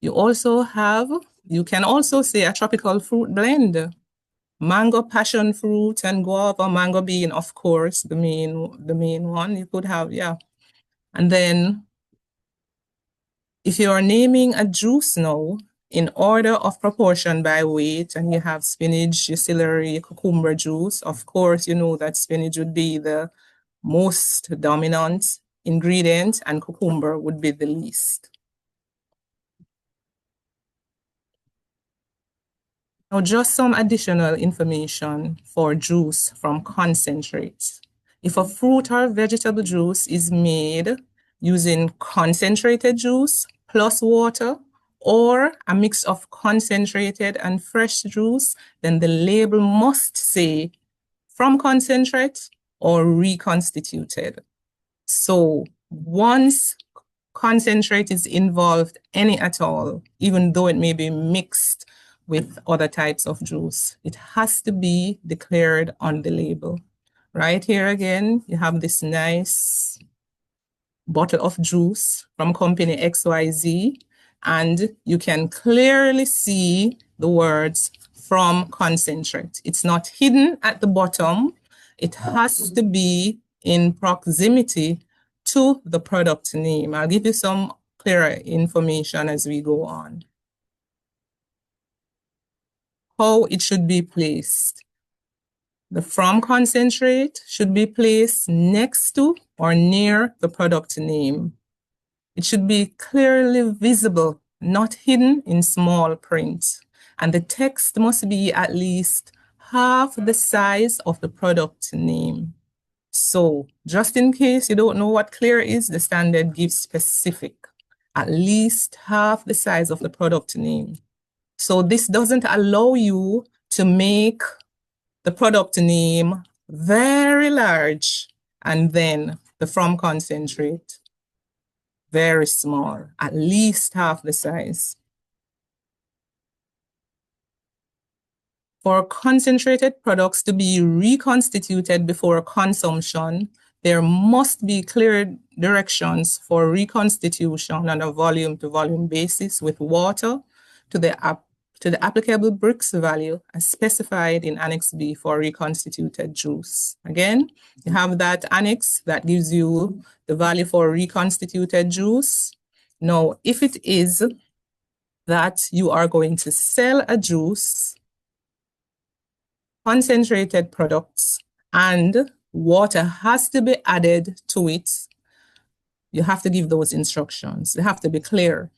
You can also say a tropical fruit blend. Mango, passion fruit, and guava, mango being, of course, the main one you could have, yeah. And then if you are naming a juice now, in order of proportion by weight, and you have spinach, your celery, your cucumber juice, of course, you know that spinach would be the most dominant ingredient and cucumber would be the least. Now, just some additional information for juice from concentrates. If a fruit or vegetable juice is made using concentrated juice plus water or a mix of concentrated and fresh juice, then the label must say from concentrate or reconstituted. So once concentrate is involved, any at all, even though it may be mixed with other types of juice, it has to be declared on the label. Right here again, you have this nice bottle of juice from company XYZ, and you can clearly see the words from concentrate. It's not hidden at the bottom. It has to be in proximity to the product name. I'll give you some clearer information as we go on. How it should be placed. The from concentrate should be placed next to or near the product name. It should be clearly visible, not hidden in small print. And the text must be at least half the size of the product name. So just in case you don't know what clear is, the standard gives specific, at least half the size of the product name. So this doesn't allow you to make the product name very large and then the from concentrate very small, at least half the size. For concentrated products to be reconstituted before consumption, there must be clear directions for reconstitution on a volume-to-volume basis with water to the applicable Brix value as specified in Annex B for reconstituted juice. Again, you have that annex that gives you the value for reconstituted juice. Now, if it is that you are going to sell a juice, concentrated products, and water has to be added to it, you have to give those instructions. They have to be clear.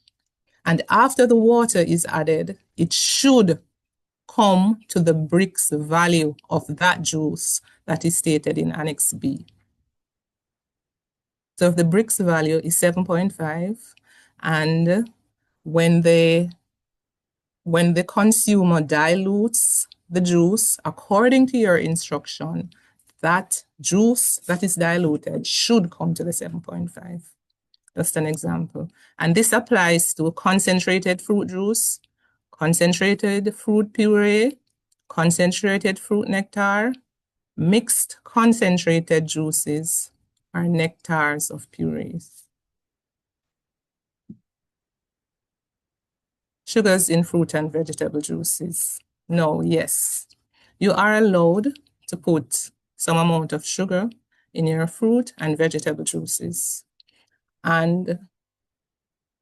And after the water is added, it should come to the Brix value of that juice that is stated in Annex B. So if the Brix value is 7.5, and when the consumer dilutes the juice according to your instruction, that juice that is diluted should come to the 7.5. Just an example. And this applies to concentrated fruit juice, concentrated fruit puree, concentrated fruit nectar, mixed concentrated juices, or nectars of purees. Sugars in fruit and vegetable juices. No, yes. You are allowed to put some amount of sugar in your fruit and vegetable juices. And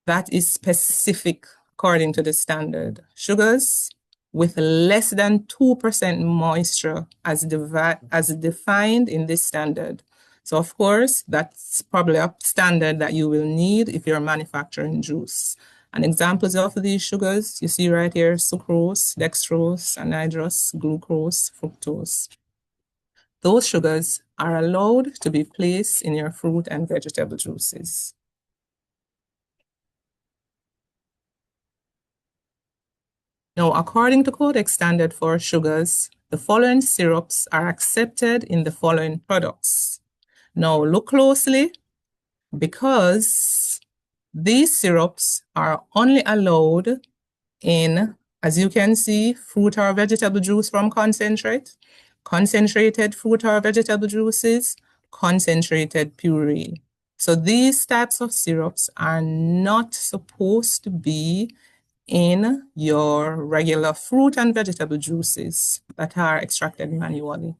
that is specific according to the standard. Sugars with less than 2% moisture as defined in this standard. So of course, that's probably a standard that you will need if you're manufacturing juice. And examples of these sugars, you see right here, sucrose, dextrose, anhydrous, glucose, fructose. Those sugars are allowed to be placed in your fruit and vegetable juices. Now, according to Codex standard for sugars, the following syrups are accepted in the following products. Now, look closely because these syrups are only allowed in, as you can see, fruit or vegetable juice from concentrate, concentrated fruit or vegetable juices, concentrated puree. So these types of syrups are not supposed to be in your regular fruit and vegetable juices that are extracted manually.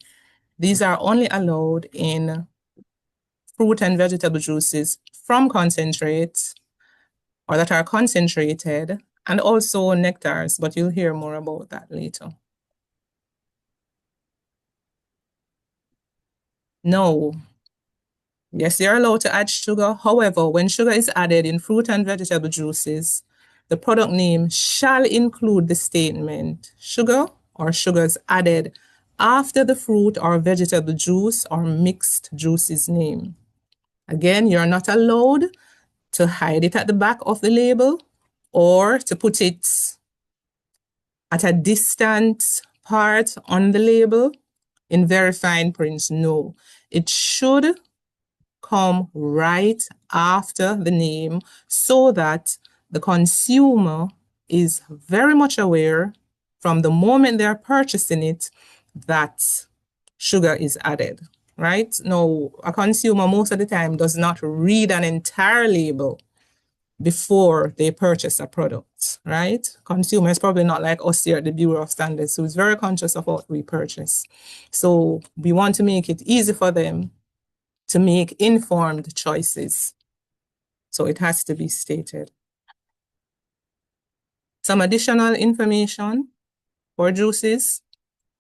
These are only allowed in fruit and vegetable juices from concentrates or that are concentrated, and also nectars, but you'll hear more about that later. No. Yes, you're allowed to add sugar. However, when sugar is added in fruit and vegetable juices, the product name shall include the statement sugar or sugars added after the fruit or vegetable juice or mixed juices name. Again, you're not allowed to hide it at the back of the label or to put it at a distant part on the label in very fine print. No, it should come right after the name so that the consumer is very much aware from the moment they're purchasing it that sugar is added, right? Now, a consumer most of the time does not read an entire label before they purchase a product, right? Consumers probably not like us here at the Bureau of Standards, who is very conscious of what we purchase. So we want to make it easy for them to make informed choices. So it has to be stated. Some additional information for juices.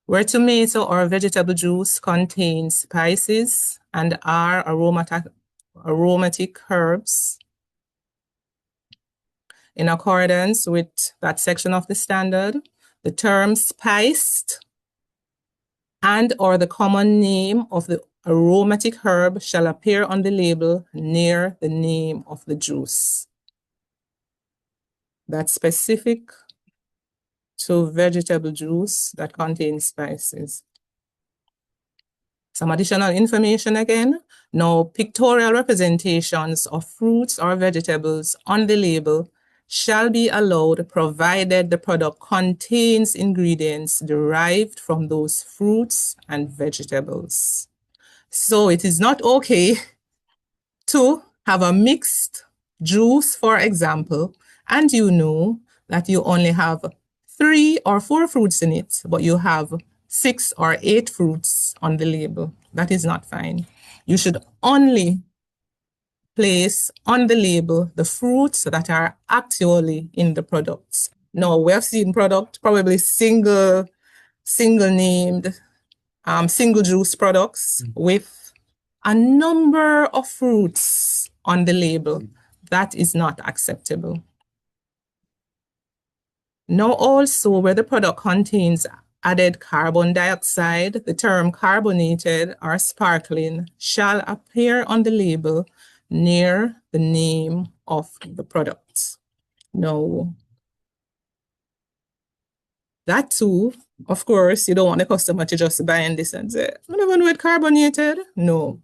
Where tomato or vegetable juice contains spices and are aromatic herbs, in accordance with that section of the standard, the term spiced and or the common name of the aromatic herb shall appear on the label near the name of the juice. That's specific to vegetable juice that contains spices. Some additional information again. Now, pictorial representations of fruits or vegetables on the label shall be allowed provided the product contains ingredients derived from those fruits and vegetables. So it is not okay to have a mixed juice, for example, and you know that you only have 3 or 4 fruits in it, but you have 6 or 8 fruits on the label. That is not fine. You should only place on the label the fruits that are actually in the products. Now, we have seen product, probably single named, single juice products with a number of fruits on the label. That is not acceptable. Now also where the product contains added carbon dioxide, the term carbonated or sparkling shall appear on the label near the name of the product. Now, that too, of course, you don't want the customer to just buy in this and say, I never know it carbonated. No.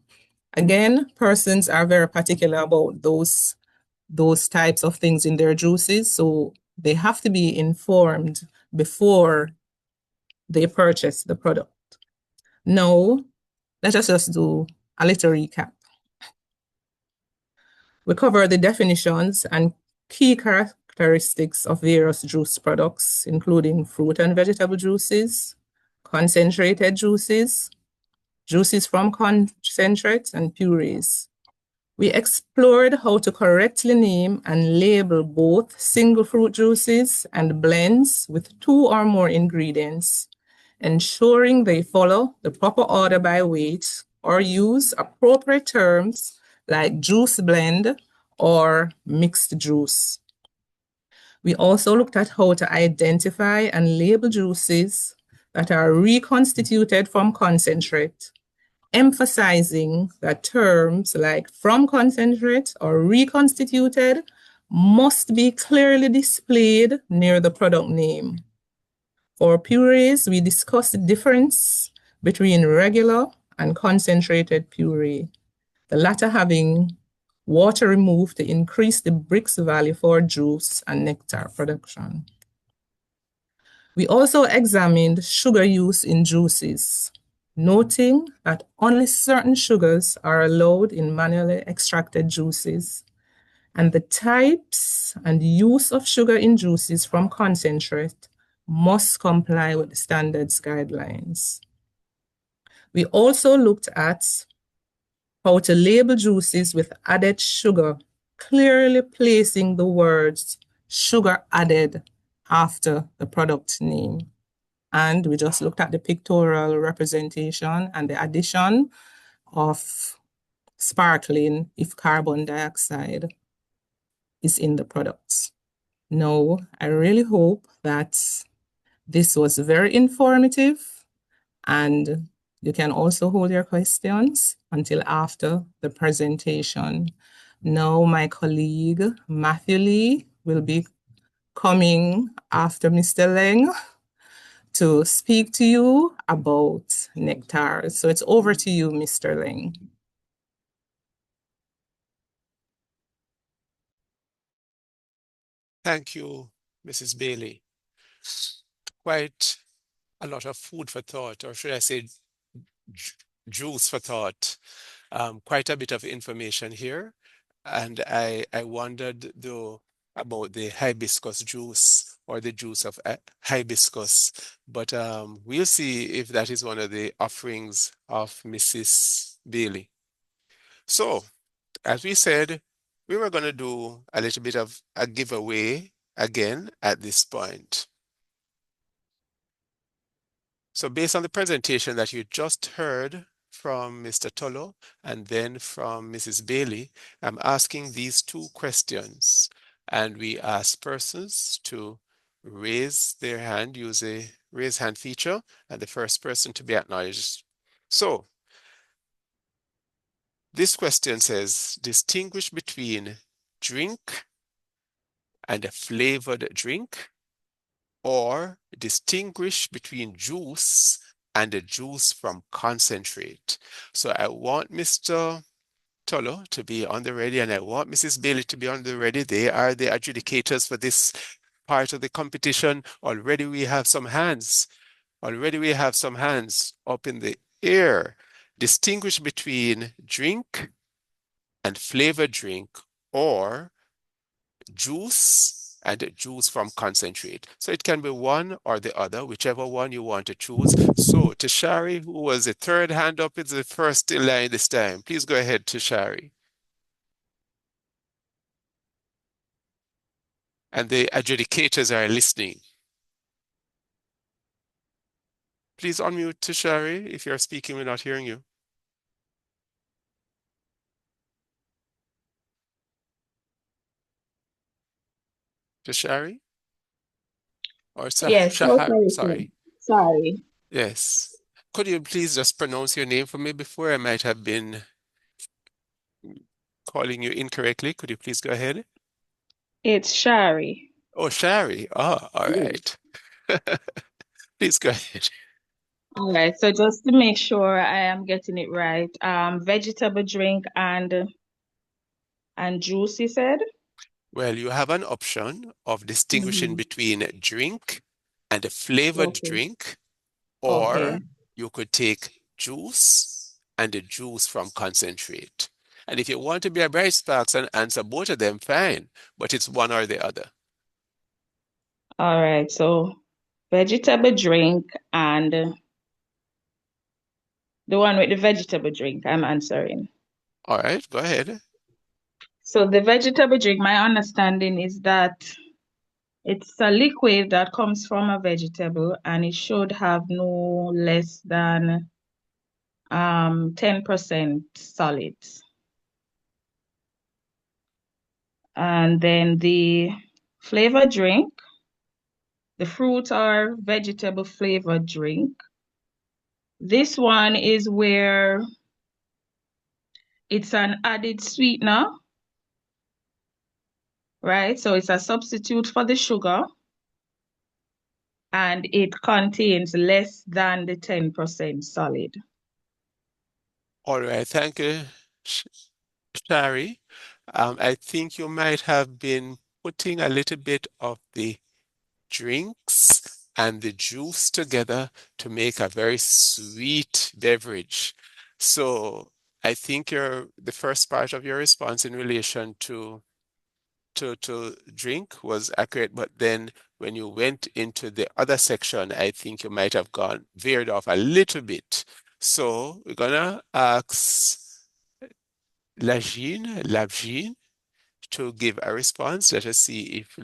Again, persons are very particular about those types of things in their juices, so they have to be informed before they purchase the product. Now, let us just do a little recap. We cover the definitions and key characteristics of various juice products, including fruit and vegetable juices, concentrated juices, juices from concentrates, and purees. We explored how to correctly name and label both single fruit juices and blends with 2 or more ingredients, ensuring they follow the proper order by weight or use appropriate terms like juice blend or mixed juice. We also looked at how to identify and label juices that are reconstituted from concentrate, emphasizing that terms like from concentrate or reconstituted must be clearly displayed near the product name. For purees, we discussed the difference between regular and concentrated puree, the latter having water removed to increase the Brix value for juice and nectar production. We also examined sugar use in juices. noting that only certain sugars are allowed in manually extracted juices, and the types and use of sugar in juices from concentrate must comply with the standards guidelines. We also looked at how to label juices with added sugar, clearly placing the words sugar added after the product name. And we just looked at the pictorial representation and the addition of sparkling if carbon dioxide is in the products. Now, I really hope that this was very informative, and you can also hold your questions until after the presentation. Now, my colleague Matthew Lee will be coming after Mr. Leng to speak to you about Nectars. So it's over to you, Mr. Leng. Thank you, Mrs. Bailey. Quite a lot of food for thought, or should I say juice for thought. Quite a bit of information here. And I wondered though about the hibiscus juice or the juice of hibiscus, but we'll see if that is one of the offerings of Mrs. Bailey. So, as we said, we were going to do a little bit of a giveaway again at this point. So based on the presentation that you just heard from Mr. Tolo and then from Mrs. Bailey, I'm asking these two questions, and we ask persons to raise their hand, use a raise hand feature, and the first person to be acknowledged. So this question says, distinguish between drink and a flavored drink, or distinguish between juice and a juice from concentrate. So I want Mr. Tolo to be on the ready, and I want Mrs. Bailey to be on the ready. They are the adjudicators for this part of the competition. Already we have some hands. Already we have some hands up in the air. Distinguish between drink and flavored drink, or juice and juice from concentrate. So it can be one or the other, whichever one you want to choose. So Tashari, who was the third hand up, is the first in line this time. Please go ahead, Tashari. And the adjudicators are listening. Please unmute, Tashari. If you're speaking, we're not hearing you. Tashari? Or Yes, so Shahar, sorry, sir. sorry. Sorry. Yes. Could you please just pronounce your name for me before? I might have been calling you incorrectly. Could you please go ahead? It's Shari. Oh, Shari. Oh, all right. Please go ahead. All right, so just to make sure I am getting it right, vegetable drink and juice, you said? Well, you have an option of distinguishing Mm-hmm. between drink and a flavored Okay. drink, Okay. or you could take juice and a juice from concentrate. And if you want to be a bright sparks and answer both of them, fine, but it's one or the other. All right, so vegetable drink and the one with the vegetable drink, I'm answering. All right, go ahead. So the vegetable drink, my understanding is that it's a liquid that comes from a vegetable and it should have no less than 10% solids. And then the flavor drink, the fruit or vegetable flavored drink. This one is where it's an added sweetener, right? So it's a substitute for the sugar and it contains less than the 10% solid. All right, thank you, Shari. I think you might have been putting a little bit of the drinks and the juice together to make a very sweet beverage. So I think the first part of your response in relation to drink was accurate, but then when you went into the other section, I think you might have veered off a little bit. So we're gonna ask Lavjean to give a response. Let us see if,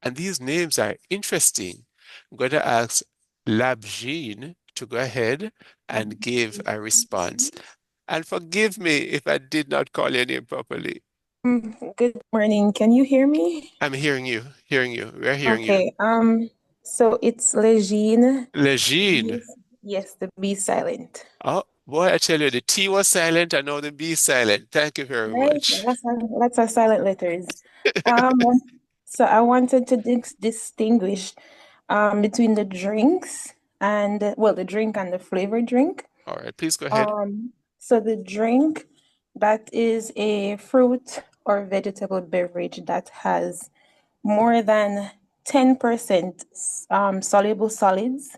and these names are interesting. I'm going to ask Labjean to go ahead and give a response. And forgive me if I did not call your name properly. Good morning. Can you hear me? I'm hearing you. We're hearing you. Okay. So it's Legine. Legine. Yes, the B silent. Oh, boy, I tell you, the T was silent and now the B is silent. Thank you very Right? much. Lots of silent letters. So I wanted to distinguish between the drinks and well, the drink and the flavored drink. All right, please go ahead. So the drink, that is a fruit or vegetable beverage that has more than 10% soluble solids,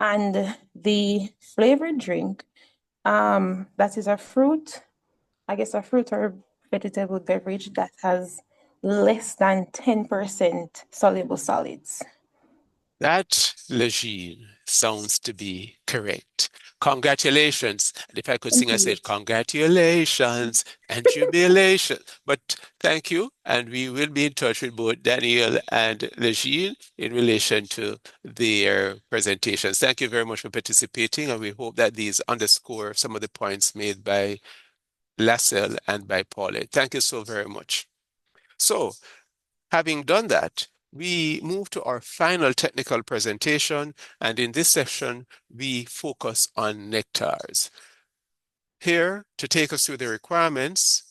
and the flavored drink, that is a fruit or vegetable beverage that has less than 10% soluble solids. That, Legine, sounds to be correct. Congratulations. And if I could sing, I said congratulations and jubilation. But thank you. And we will be in touch with both Daniel and Legine in relation to their presentations. Thank you very much for participating. And we hope that these underscore some of the points made by Lassell and by Paulette. Thank you so very much. So, having done that, we move to our final technical presentation, and in this session, we focus on Nectars. Here to take us through the requirements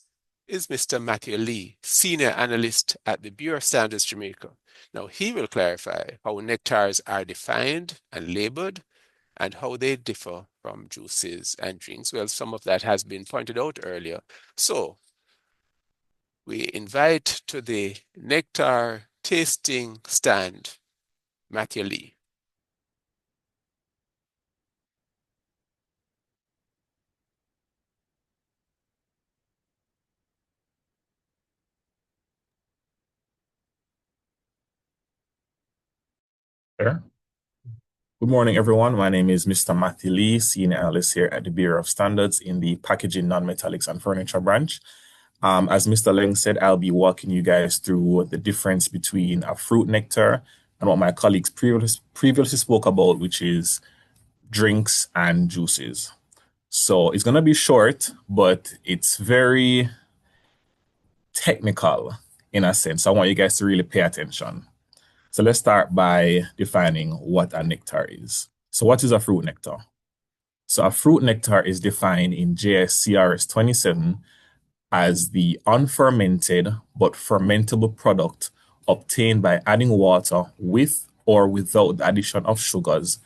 is Mr. Matthew Lee, Senior Analyst at the Bureau of Standards Jamaica. Now, he will clarify how Nectars are defined and labeled and how they differ from juices and drinks. Well, some of that has been pointed out earlier. So, we invite to the Nectar tasting stand Matthew Lee. Sure. Good morning, everyone. My name is Mr. Matthew Lee, Senior Analyst here at the Bureau of Standards in the Packaging, Non-Metallics and Furniture branch. As Mr. Leng said, I'll be walking you guys through the difference between a fruit nectar and what my colleagues previously spoke about, which is drinks and juices. So it's going to be short, but it's very technical in a sense. I want you guys to really pay attention. So let's start by defining what a nectar is. So what is a fruit nectar? So a fruit nectar is defined in JSCRS 27 as the unfermented but fermentable product obtained by adding water with or without the addition of sugars,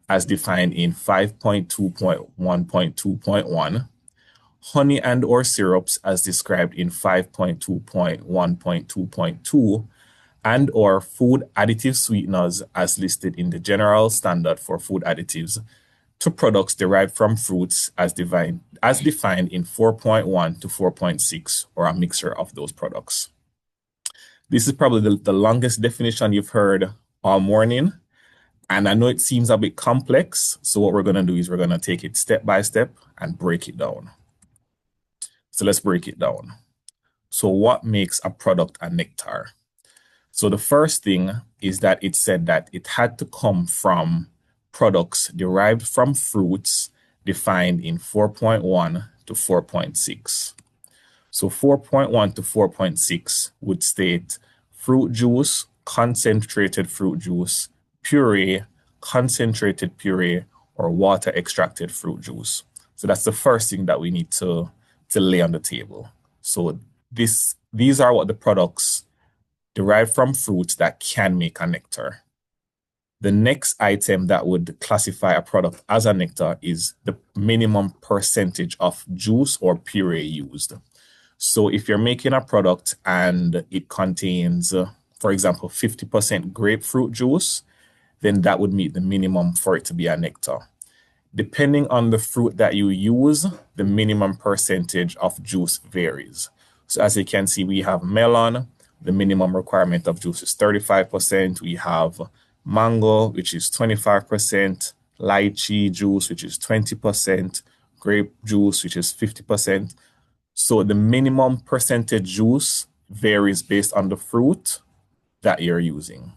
as defined in 5.2.1.2.1, honey and or syrups as described in 5.2.1.2.2, and or food additive sweeteners as listed in the General Standard for Food Additives, to products derived from fruits as defined in 4.1 to 4.6, or a mixture of those products. This is probably the longest definition you've heard all morning, and I know it seems a bit complex, so what we're going to do is we're going to take it step by step and break it down. So let's break it down. So what makes a product a nectar? So the first thing is that it said that it had to come from products derived from fruits defined in 4.1 to 4.6. So 4.1 to 4.6 would state fruit juice, concentrated fruit juice, puree, concentrated puree, or water extracted fruit juice. So that's the first thing that we need to lay on the table. So these are what the products derived from fruits that can make a nectar. The next item that would classify a product as a nectar is the minimum percentage of juice or puree used. So if you're making a product and it contains, for example, 50% grapefruit juice, then that would meet the minimum for it to be a nectar. Depending on the fruit that you use, the minimum percentage of juice varies. So as you can see, we have melon, the minimum requirement of juice is 35%. We have mango, which is 25%, lychee juice, which is 20%, grape juice, which is 50%. So the minimum percentage juice varies based on the fruit that you're using.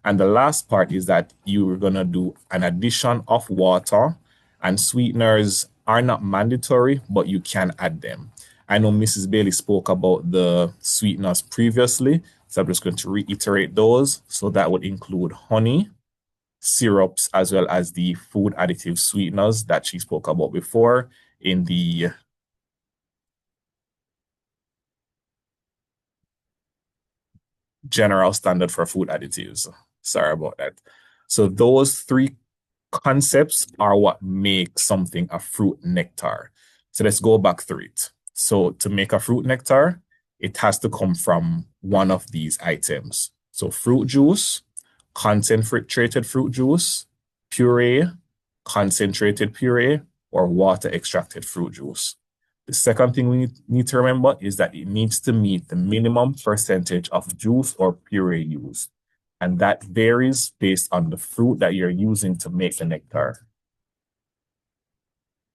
And the last part is that you're going to do an addition of water, and sweeteners are not mandatory, but you can add them. I know Mrs. Bailey spoke about the sweeteners previously, so I'm just going to reiterate those. So that would include honey, syrups, as well as the food additive sweeteners that she spoke about before in the general standard for food additives. Sorry about that. So those three concepts are what make something a fruit nectar. So let's go back through it. So to make a fruit nectar, it has to come from one of these items. So fruit juice, concentrated fruit juice, puree, concentrated puree, or water extracted fruit juice. The second thing we need to remember is that it needs to meet the minimum percentage of juice or puree used. And that varies based on the fruit that you're using to make the nectar.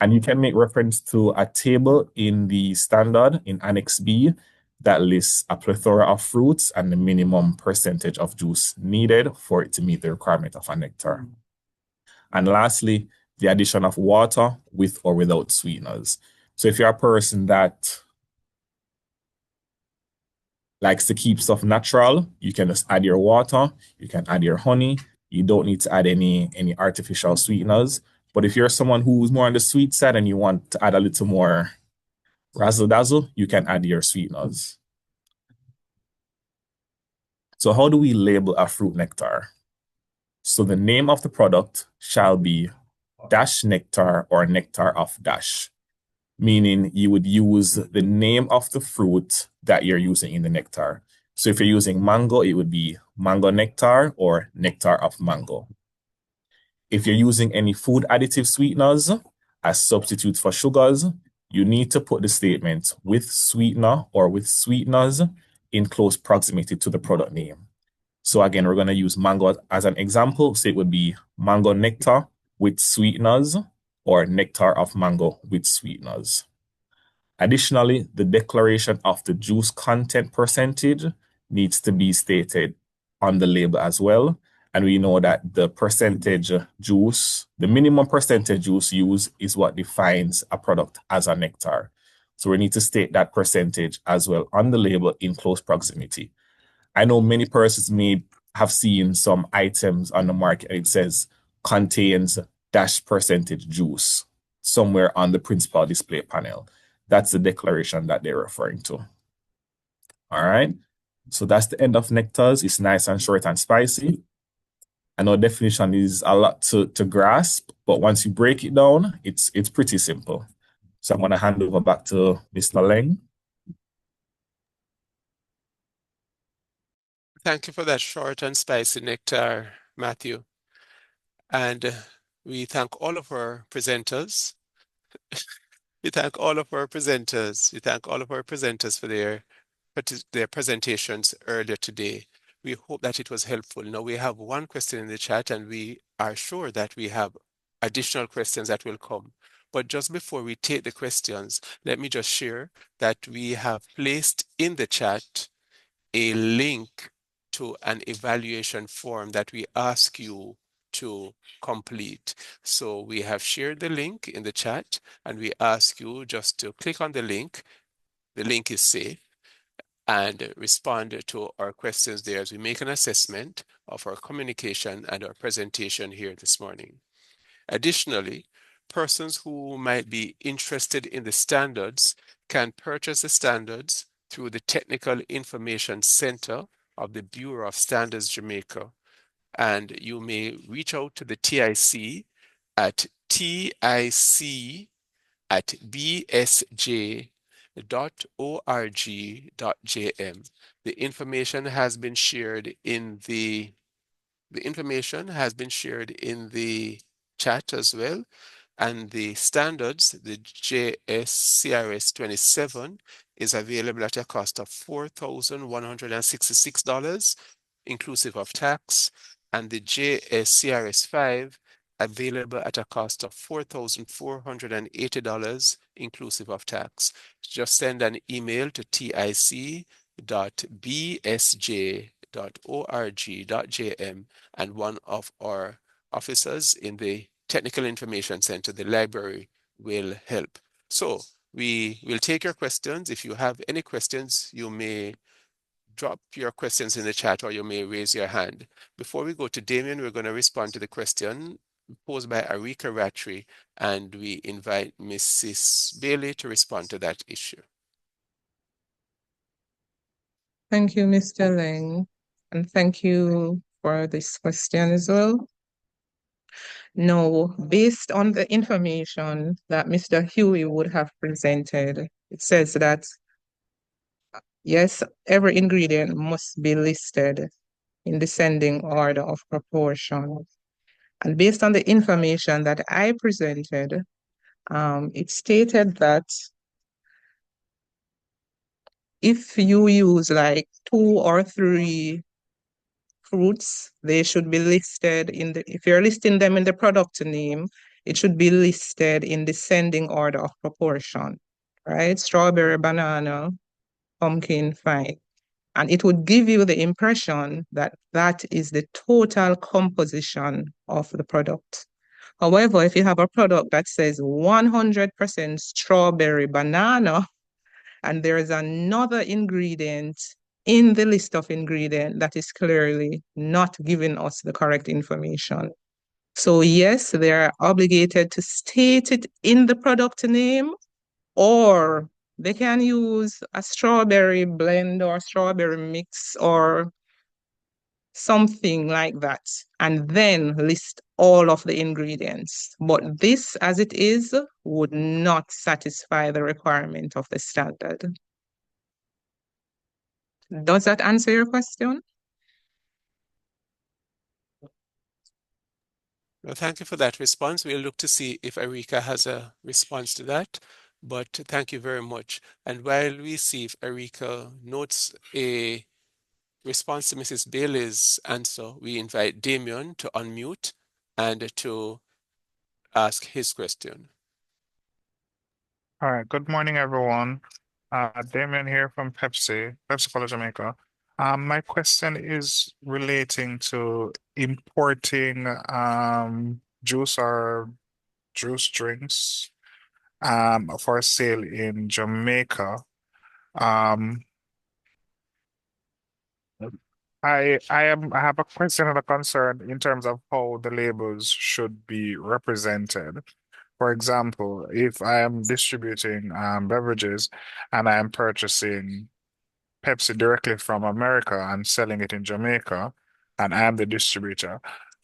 And you can make reference to a table in the standard in Annex B that lists a plethora of fruits and the minimum percentage of juice needed for it to meet the requirement of a nectar. And lastly, the addition of water with or without sweeteners. So if you're a person that likes to keep stuff natural, you can just add your water, you can add your honey. You don't need to add any artificial sweeteners. But if you're someone who's more on the sweet side and you want to add a little more razzle dazzle, you can add your sweeteners. So how do we label a fruit nectar? So the name of the product shall be dash nectar or nectar of dash, meaning you would use the name of the fruit that you're using in the nectar. So if you're using mango, it would be mango nectar or nectar of mango. If you're using any food additive sweeteners as substitutes for sugars, you need to put the statement with sweetener or with sweeteners in close proximity to the product name. So again, we're going to use mango as an example. So it would be mango nectar with sweeteners or nectar of mango with sweeteners. Additionally, the declaration of the juice content percentage needs to be stated on the label as well. And we know that the percentage juice, the minimum percentage juice used is what defines a product as a nectar. So we need to state that percentage as well on the label in close proximity. I know many persons may have seen some items on the market and it says contains dash percentage juice somewhere on the principal display panel. That's the declaration that they're referring to. All right. So that's the end of Nectars. It's nice and short and spicy. I know definition is a lot to grasp, but once you break it down, it's pretty simple. So I'm going to hand over back to Mr. Leng. Thank you for that short and spicy nectar, Matthew. And we thank all of our presenters. We thank all of our presenters. We thank all of our presenters for their presentations earlier today. We hope that it was helpful. Now we have one question in the chat and we are sure that we have additional questions that will come. But just before we take the questions, let me just share that we have placed in the chat a link to an evaluation form that we ask you to complete. So we have shared the link in the chat and we ask you just to click on the link. The link is safe, and respond to our questions there as we make an assessment of our communication and our presentation here this morning. Additionally, persons who might be interested in the standards can purchase the standards through the Technical Information Center of the Bureau of Standards Jamaica. And you may reach out to the TIC at tic@bsj.org.jm. The information has been shared in the The information has been shared in the chat as well. And the standards, the JSCRS 27, is available at a cost of $4,166, inclusive of tax, and the JSCRS 5 available at a cost of $4,480, inclusive of tax. Just send an email to tic.bsj.org.jm, and one of our officers in the Technical Information Center, the library, will help. So we will take your questions. If you have any questions, you may drop your questions in the chat or you may raise your hand. Before we go to Damien, we're going to respond to the question posed by Arika Ratri, and we invite Mrs. Bailey to respond to that issue. Thank you, Mr. Leng, and thank you for this question as well. No, based on the information that Mr. Huey would have presented, it says that yes, every ingredient must be listed in descending order of proportion. And based on the information that I presented, it stated that if you use like 2 or 3 fruits, they should be listed if you're listing them in the product name, it should be listed in descending order of proportion, right? Strawberry, banana, pumpkin, fine. And it would give you the impression that that is the total composition of the product. However, if you have a product that says 100% strawberry banana, and there is another ingredient in the list of ingredients that is clearly not giving us the correct information. So yes, they are obligated to state it in the product name, or they can use a strawberry blend or strawberry mix or something like that, and then list all of the ingredients. But this, as it is, would not satisfy the requirement of the standard. Does that answer your question? Well, thank you for that response. We'll look to see if Erika has a response to that, but thank you very much. And while we see if Erika notes a response to Mrs. Bailey's answer, we invite Damien to unmute and to ask his question. All right, good morning, everyone. Damien here from Pepsi Cola Jamaica. My question is relating to importing juice or juice drinks for sale in Jamaica. I have a question and a concern in terms of how the labels should be represented. For example, if I am distributing beverages and I am purchasing Pepsi directly from America and selling it in Jamaica, and I am the distributor,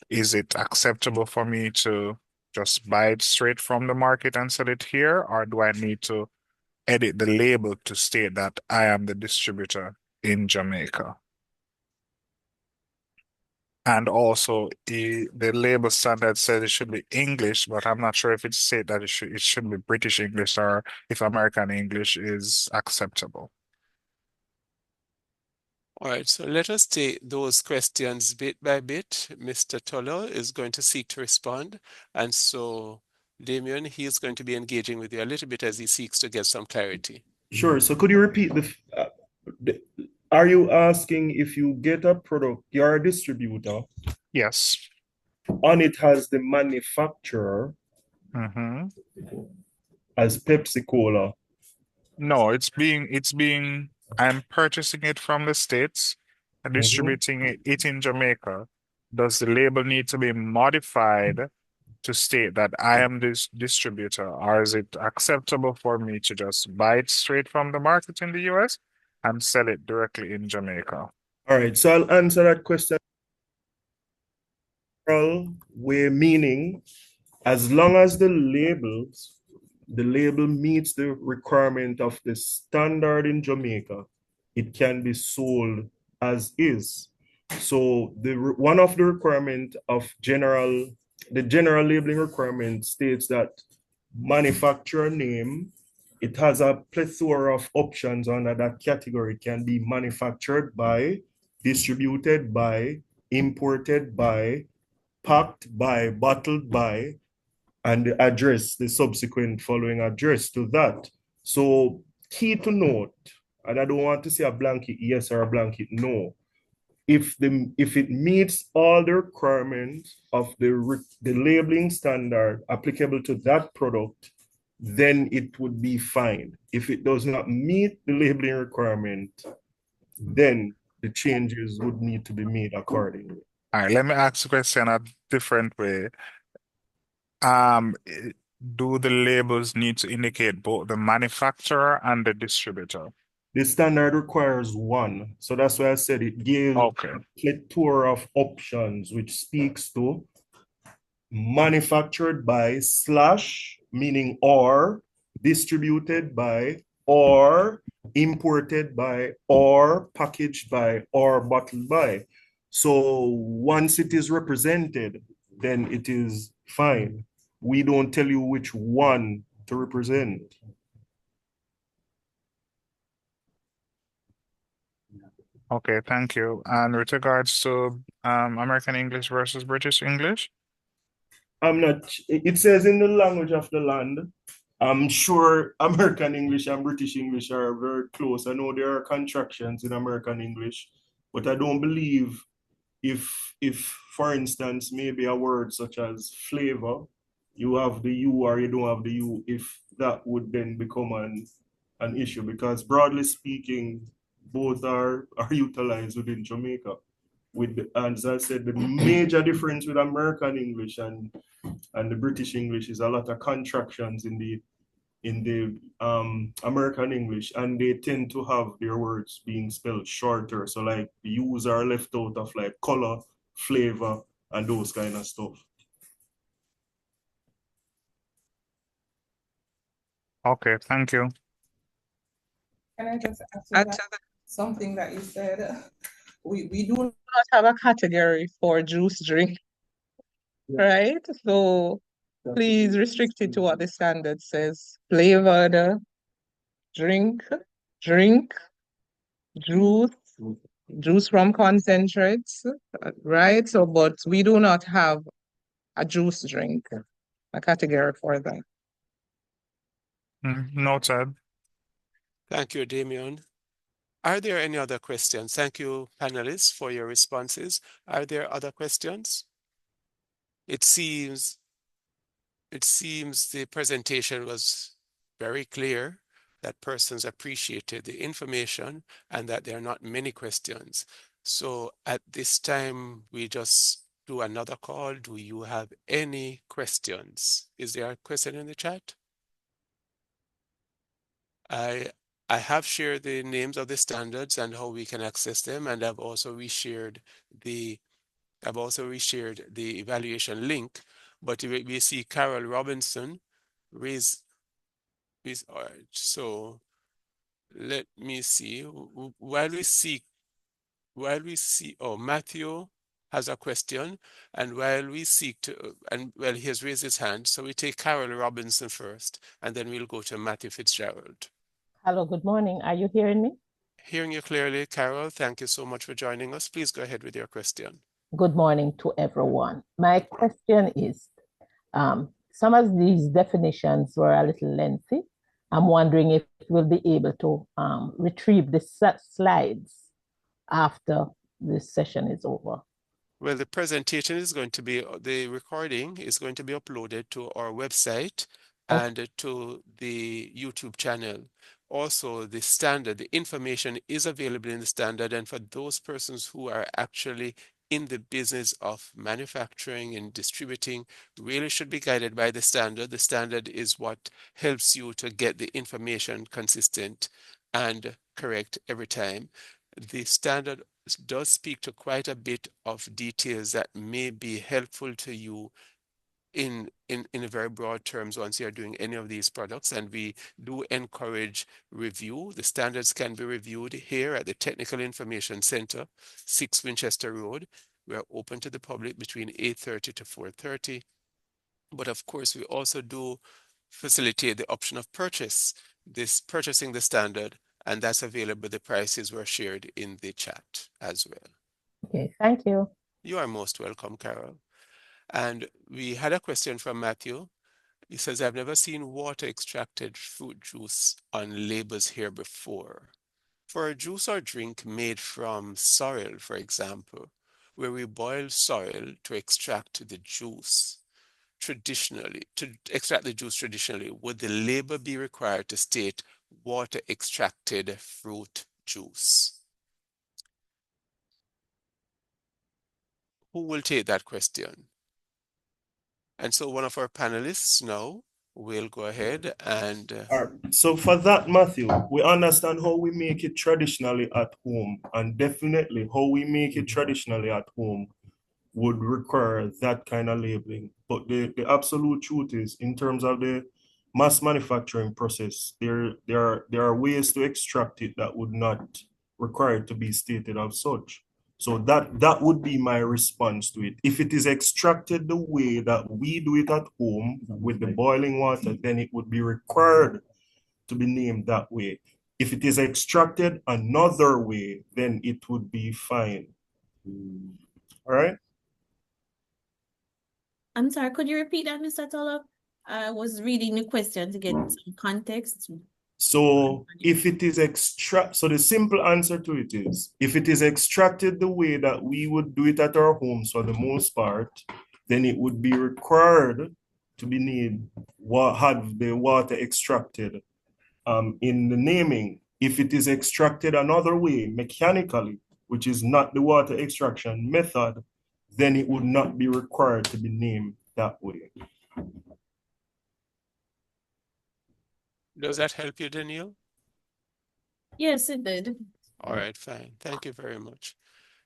is it acceptable for me to just buy it straight from the market and sell it here, or do I need to edit the label to state that I am the distributor in Jamaica? And also, the label standard says it should be English, but I'm not sure if it said that it should be British English or if American English is acceptable. All right, so let us take those questions bit by bit. Mr. Toller is going to seek to respond. And so, Damien, he is going to be engaging with you a little bit as he seeks to get some clarity. Sure. So could you repeat are you asking if you get a product, you're a distributor, Yes. on it has the manufacturer as Pepsi Cola? No, I'm purchasing it from the States and distributing it in Jamaica. Does the label need to be modified to state that I am this distributor, or is it acceptable for me to just buy it straight from the market in the US and sell it directly in Jamaica? All right, so I'll answer that question. Way meaning, as long as the label meets the requirement of the standard in Jamaica, it can be sold as is. So one of the requirement of the general labeling requirement states that manufacturer name, it has a plethora of options under that category. It can be manufactured by, distributed by, imported by, packed by, bottled by, and the address, the subsequent following address to that. So key to note, and I don't want to say a blanket yes or a blanket no. If it meets all the requirements of the labeling standard applicable to that product, then it would be fine. If it does not meet the labeling requirement, then the changes would need to be made accordingly. All right, let me ask the question a different way. Do the labels need to indicate both the manufacturer and the distributor? The standard requires one. So that's why I said it gives Okay. a plethora of options, which speaks to manufactured by slash, meaning or, distributed by, or, imported by, or, packaged by, or, bottled by. So once it is represented, then it is fine. We don't tell you which one to represent. Okay, thank you. And with regards to American English versus British English? I'm not, it says in the language of the land. I'm sure American English and British English are very close. I know there are contractions in American English, but I don't believe if for instance, maybe a word such as flavor, you have the U or you don't have the U, if that would then become an issue, because broadly speaking, both are utilized within Jamaica. As I said, the major difference with American English and the British English is a lot of contractions in the American English, and they tend to have their words being spelled shorter. So like the U's are left out of like color, flavor, and those kind of stuff. Okay, thank you. Can I just add to that something that you said? We do not have a category for juice drink, right? So please restrict it to what the standard says. Flavored drink, drink, juice, juice from concentrates, right? So, but we do not have a juice drink, a category for that. Noted. Thank you, Damien. Are there any other questions? Thank you, panelists, for your responses. Are there other questions? It seems the presentation was very clear, that persons appreciated the information and that there are not many questions. So at this time, we just do another call. Do you have any questions? Is there a question in the chat? I have shared the names of the standards and how we can access them, and I've also reshared the evaluation link. But we see Carol Robinson raise. All right, so let me see. While we see, oh, Matthew has a question, and while we seek to, and well, he has raised his hand, so we take Carol Robinson first, and then we'll go to Matthew Fitzgerald. Hello, good morning. Are you hearing me? Hearing you clearly, Carol. Thank you so much for joining us. Please go ahead with your question. Good morning to everyone. My question is, some of these definitions were a little lengthy. I'm wondering if we'll be able to retrieve the slides after this session is over. Well, the presentation is going to be, the recording is going to be uploaded to our website and to the YouTube channel. Also, the standard, the information is available in the standard, and for those persons who are actually in the business of manufacturing and distributing, really should be guided by the standard. The standard is what helps you to get the information consistent and correct every time. The standard does speak to quite a bit of details that may be helpful to you in a very broad terms once you're doing any of these products, and we do encourage review. The standards can be reviewed here at the Technical Information Center, 6 Winchester Road. We are open to the public between 8:30 to 4:30. But of course, we also do facilitate the option of purchase, this purchasing the standard, and that's available. The prices were shared in the chat as well. Okay, thank you. You are most welcome, Carol. And we had a question from Matthew. He says, I've never seen water extracted fruit juice on labels here before. For a juice or drink made from soil, for example, where we boil soil to extract the juice, traditionally, would the label be required to state water extracted fruit juice? Who will take that question? And so one of our panelists now will go ahead and All right. So for that, Matthew, we understand how we make it traditionally at home, and definitely how we make it traditionally at home would require that kind of labeling. But the absolute truth is, in terms of the mass manufacturing process, there are ways to extract it that would not require it to be stated as such. So that would be my response to it. If it is extracted the way that we do it at home with the boiling water, then it would be required to be named that way. If it is extracted another way, then it would be fine. All right? I'm sorry, could you repeat that, Mr. Tolo? I was reading the question to get some context. So if it is so the simple answer to it is, if it is extracted the way that we would do it at our homes for the most part, then it would be required to be have the water extracted in the naming. If it is extracted another way, mechanically, which is not the water extraction method, then it would not be required to be named that way. does that help you, Danielle? Yes, it did. All right, fine. Thank you very much.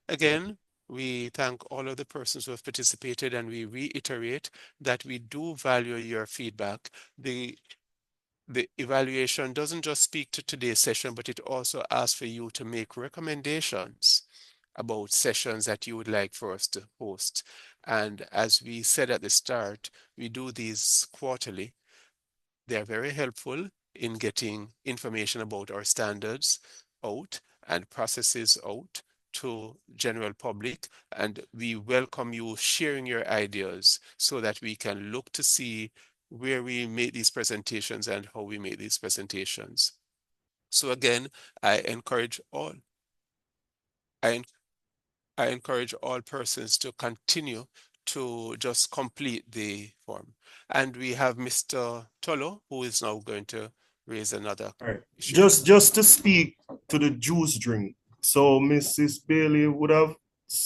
Again, we thank all of the persons who have participated, and we reiterate that we do value your feedback. The evaluation doesn't just speak to today's session, but it also asks for you to make recommendations about sessions that you would like for us to host. And as we said at the start, we do these quarterly. They are very helpful in getting information about our standards out and processes out to general public, and we welcome you sharing your ideas so that we can look to see where we make these presentations and how we make these presentations. So again, I encourage all persons to continue to just complete the form. And we have Mr. Tolo, who is now going to raise another issue. Just to speak to the juice drink. So Mrs. Bailey would have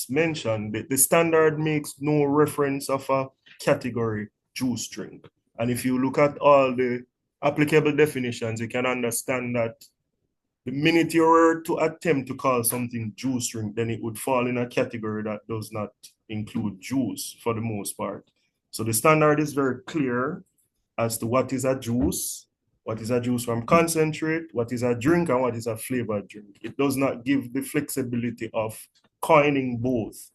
mentioned that the standard makes no reference of a category juice drink. And if you look at all the applicable definitions, you can understand that the minute you were to attempt to call something juice drink, then it would fall in a category that does not include juice for the most part. So the standard is very clear as to what is a juice from concentrate, what is a drink, and what is a flavored drink. It does not give the flexibility of coining both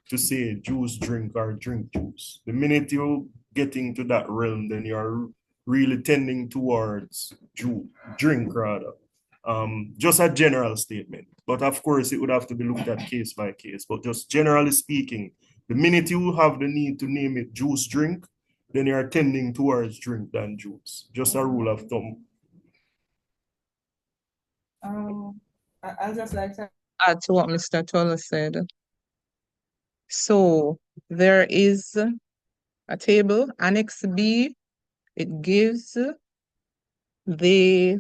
to say juice drink or drink juice. The minute you get into that realm, then you're really tending towards drink rather. Just a general statement, but of course it would have to be looked at case by case. But just generally speaking, the minute you have the need to name it juice drink, then you're tending towards drink than juice. Just a rule of thumb. I'll just like to add to what Mr. Tola said. So there is a table, Annex B. It gives the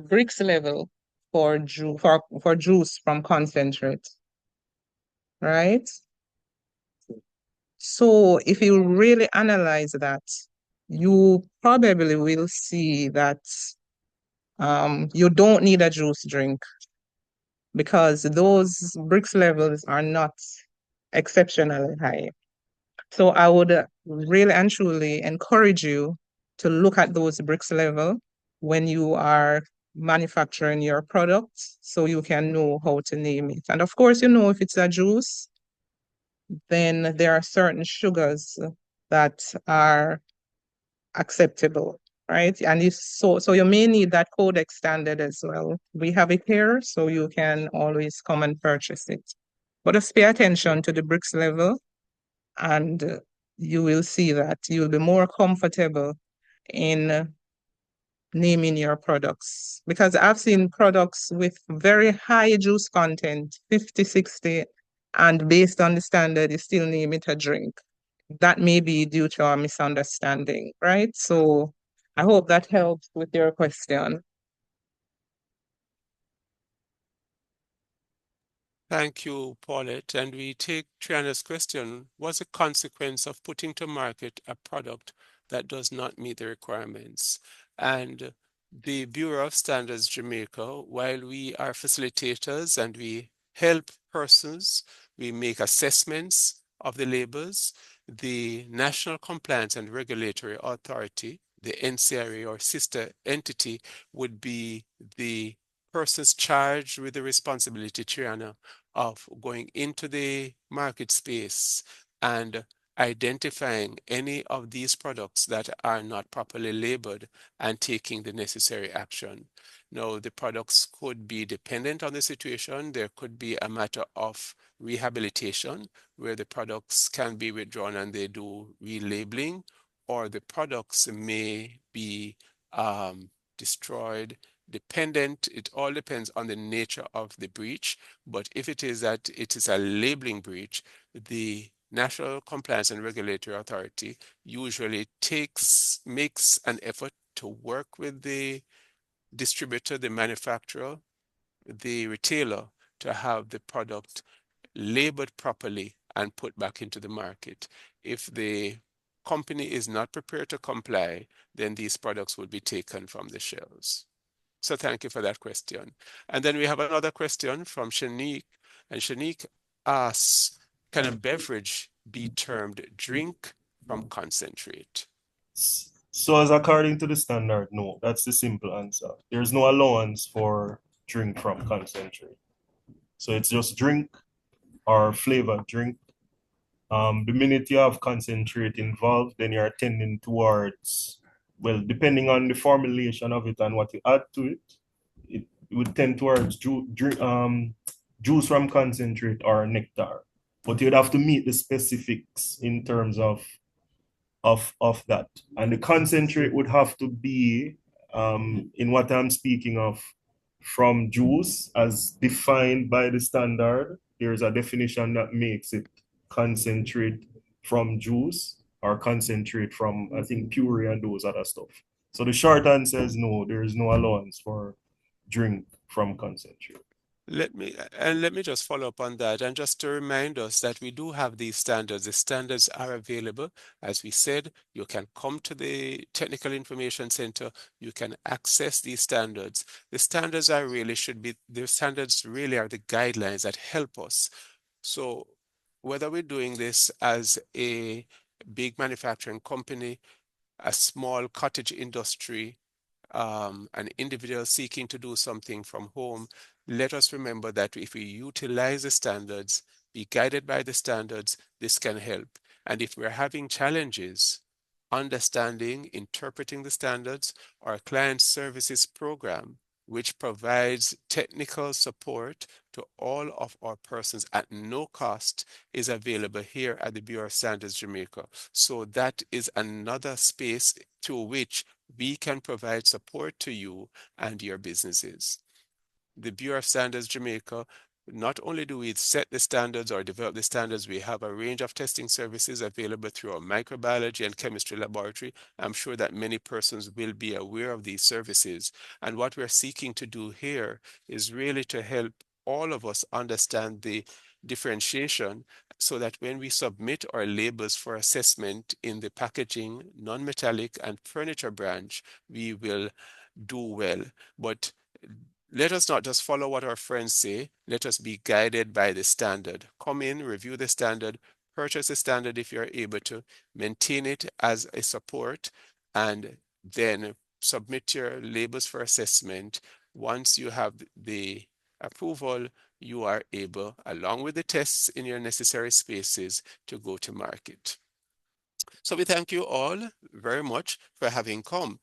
bricks level for juice from concentrate, right? So if you really analyze that, you probably will see that you don't need a juice drink because those bricks levels are not exceptionally high. So I would really and truly encourage you to look at those bricks level when you are manufacturing your products so you can know how to name it. And of course, you know, if it's a juice, then there are certain sugars that are acceptable, right? And so you may need that codex standard as well. We have it here, so you can always come and purchase it. But just pay attention to the bricks level, and you will see that you'll be more comfortable in naming your products. Because I've seen products with very high juice content, 50, 60, and based on the standard, you still name it a drink. That may be due to a misunderstanding, right? So I hope that helps with your question. Thank you, Paulette. And we take Triana's question. What's the consequence of putting to market a product that does not meet the requirements? And the Bureau of Standards Jamaica, while we are facilitators and we help persons, we make assessments of the labels, the National Compliance and Regulatory Authority, the NCRA or sister entity, would be the persons charged with the responsibility, Triana, of going into the market space and identifying any of these products that are not properly labeled and taking the necessary action. Now, the products could be dependent on the situation. There could be a matter of rehabilitation where the products can be withdrawn and they do relabeling, or the products may be destroyed. Dependent, it all depends on the nature of the breach. But if it is that it is a labeling breach, the National Compliance and Regulatory Authority usually makes an effort to work with the distributor, the manufacturer, the retailer to have the product labeled properly and put back into the market. If the company is not prepared to comply, then these products will be taken from the shelves. So thank you for that question. And then we have another question from Shanique. And Shanique asks, can a beverage be termed drink from concentrate? So as according to the standard, no, that's the simple answer. There's no allowance for drink from concentrate. So it's just drink or flavor drink. The minute you have concentrate involved, then you're tending towards, well, depending on the formulation of it and what you add to it, it would tend towards juice from concentrate or nectar. But you'd have to meet the specifics in terms of that. And the concentrate would have to be, in what I'm speaking of, from juice as defined by the standard. There's a definition that makes it concentrate from juice or concentrate from, I think, puree and those other stuff. So the short answer is no, there is no allowance for drink from concentrate. Let me just follow up on that and just to remind us that we do have these standards. The standards are available. As we said, you can come to the Technical Information Center, you can access these standards. The standards the standards really are the guidelines that help us. So whether we're doing this as a big manufacturing company, a small cottage industry, an individual seeking to do something from home, let us remember that if we utilize the standards, be guided by the standards, this can help. And if we're having challenges understanding, interpreting the standards, our client services program, which provides technical support to all of our persons at no cost, is available here at the Bureau of Standards Jamaica. So that is another space through which we can provide support to you and your businesses. The Bureau of Standards Jamaica, not only do we set the standards or develop the standards, we have a range of testing services available through our microbiology and chemistry laboratory. I'm sure that many persons will be aware of these services. And what we're seeking to do here is really to help all of us understand the differentiation so that when we submit our labels for assessment in the packaging, non-metallic, and furniture branch, we will do well. But let us not just follow what our friends say. Let us be guided by the standard. Come in, review the standard, purchase the standard if you're able to, maintain it as a support, and then submit your labels for assessment. Once you have the approval, you are able, along with the tests in your necessary spaces, to go to market. So we thank you all very much for having come.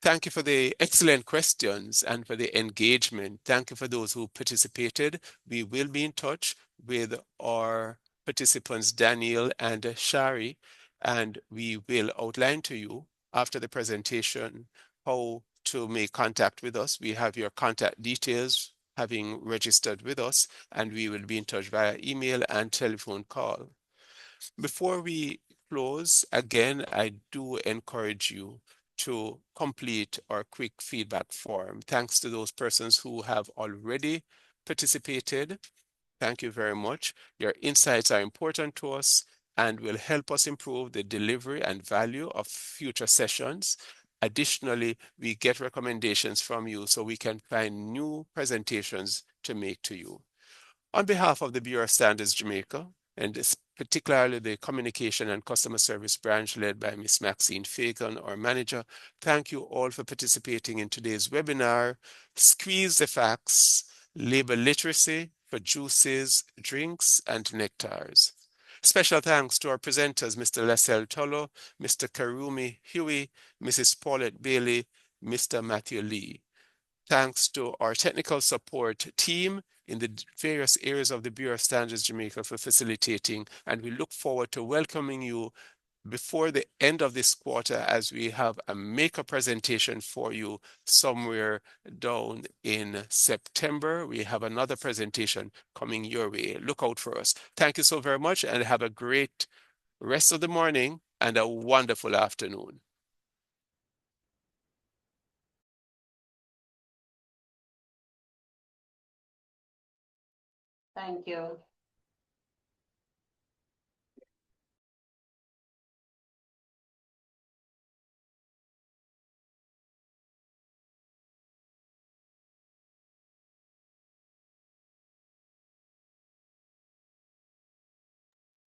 Thank you for the excellent questions and for the engagement. Thank you for those who participated. We will be in touch with our participants, Daniel and Shari, and we will outline to you after the presentation how to make contact with us. We have your contact details having registered with us, and we will be in touch via email and telephone call. Before we close, again, I do encourage you to complete our quick feedback form. Thanks to those persons who have already participated. Thank you very much. Your insights are important to us and will help us improve the delivery and value of future sessions. Additionally, we get recommendations from you so we can find new presentations to make to you. On behalf of the Bureau of Standards Jamaica, and particularly the Communication and Customer Service branch led by Ms. Maxine Fagan, our manager, thank you all for participating in today's webinar, Squeeze the Facts, Label Literacy for Juices, Drinks, and Nectars. Special thanks to our presenters, Mr. Lessel Tolo, Mr. Karumi Huey, Mrs. Paulette Bailey, Mr. Matthew Lee. Thanks to our technical support team in the various areas of the Bureau of Standards Jamaica for facilitating, and we look forward to welcoming you before the end of this quarter as we have a makeup presentation for you somewhere down in September. We have another presentation coming your way. Look out for us. Thank you so very much and have a great rest of the morning and a wonderful afternoon. Thank you.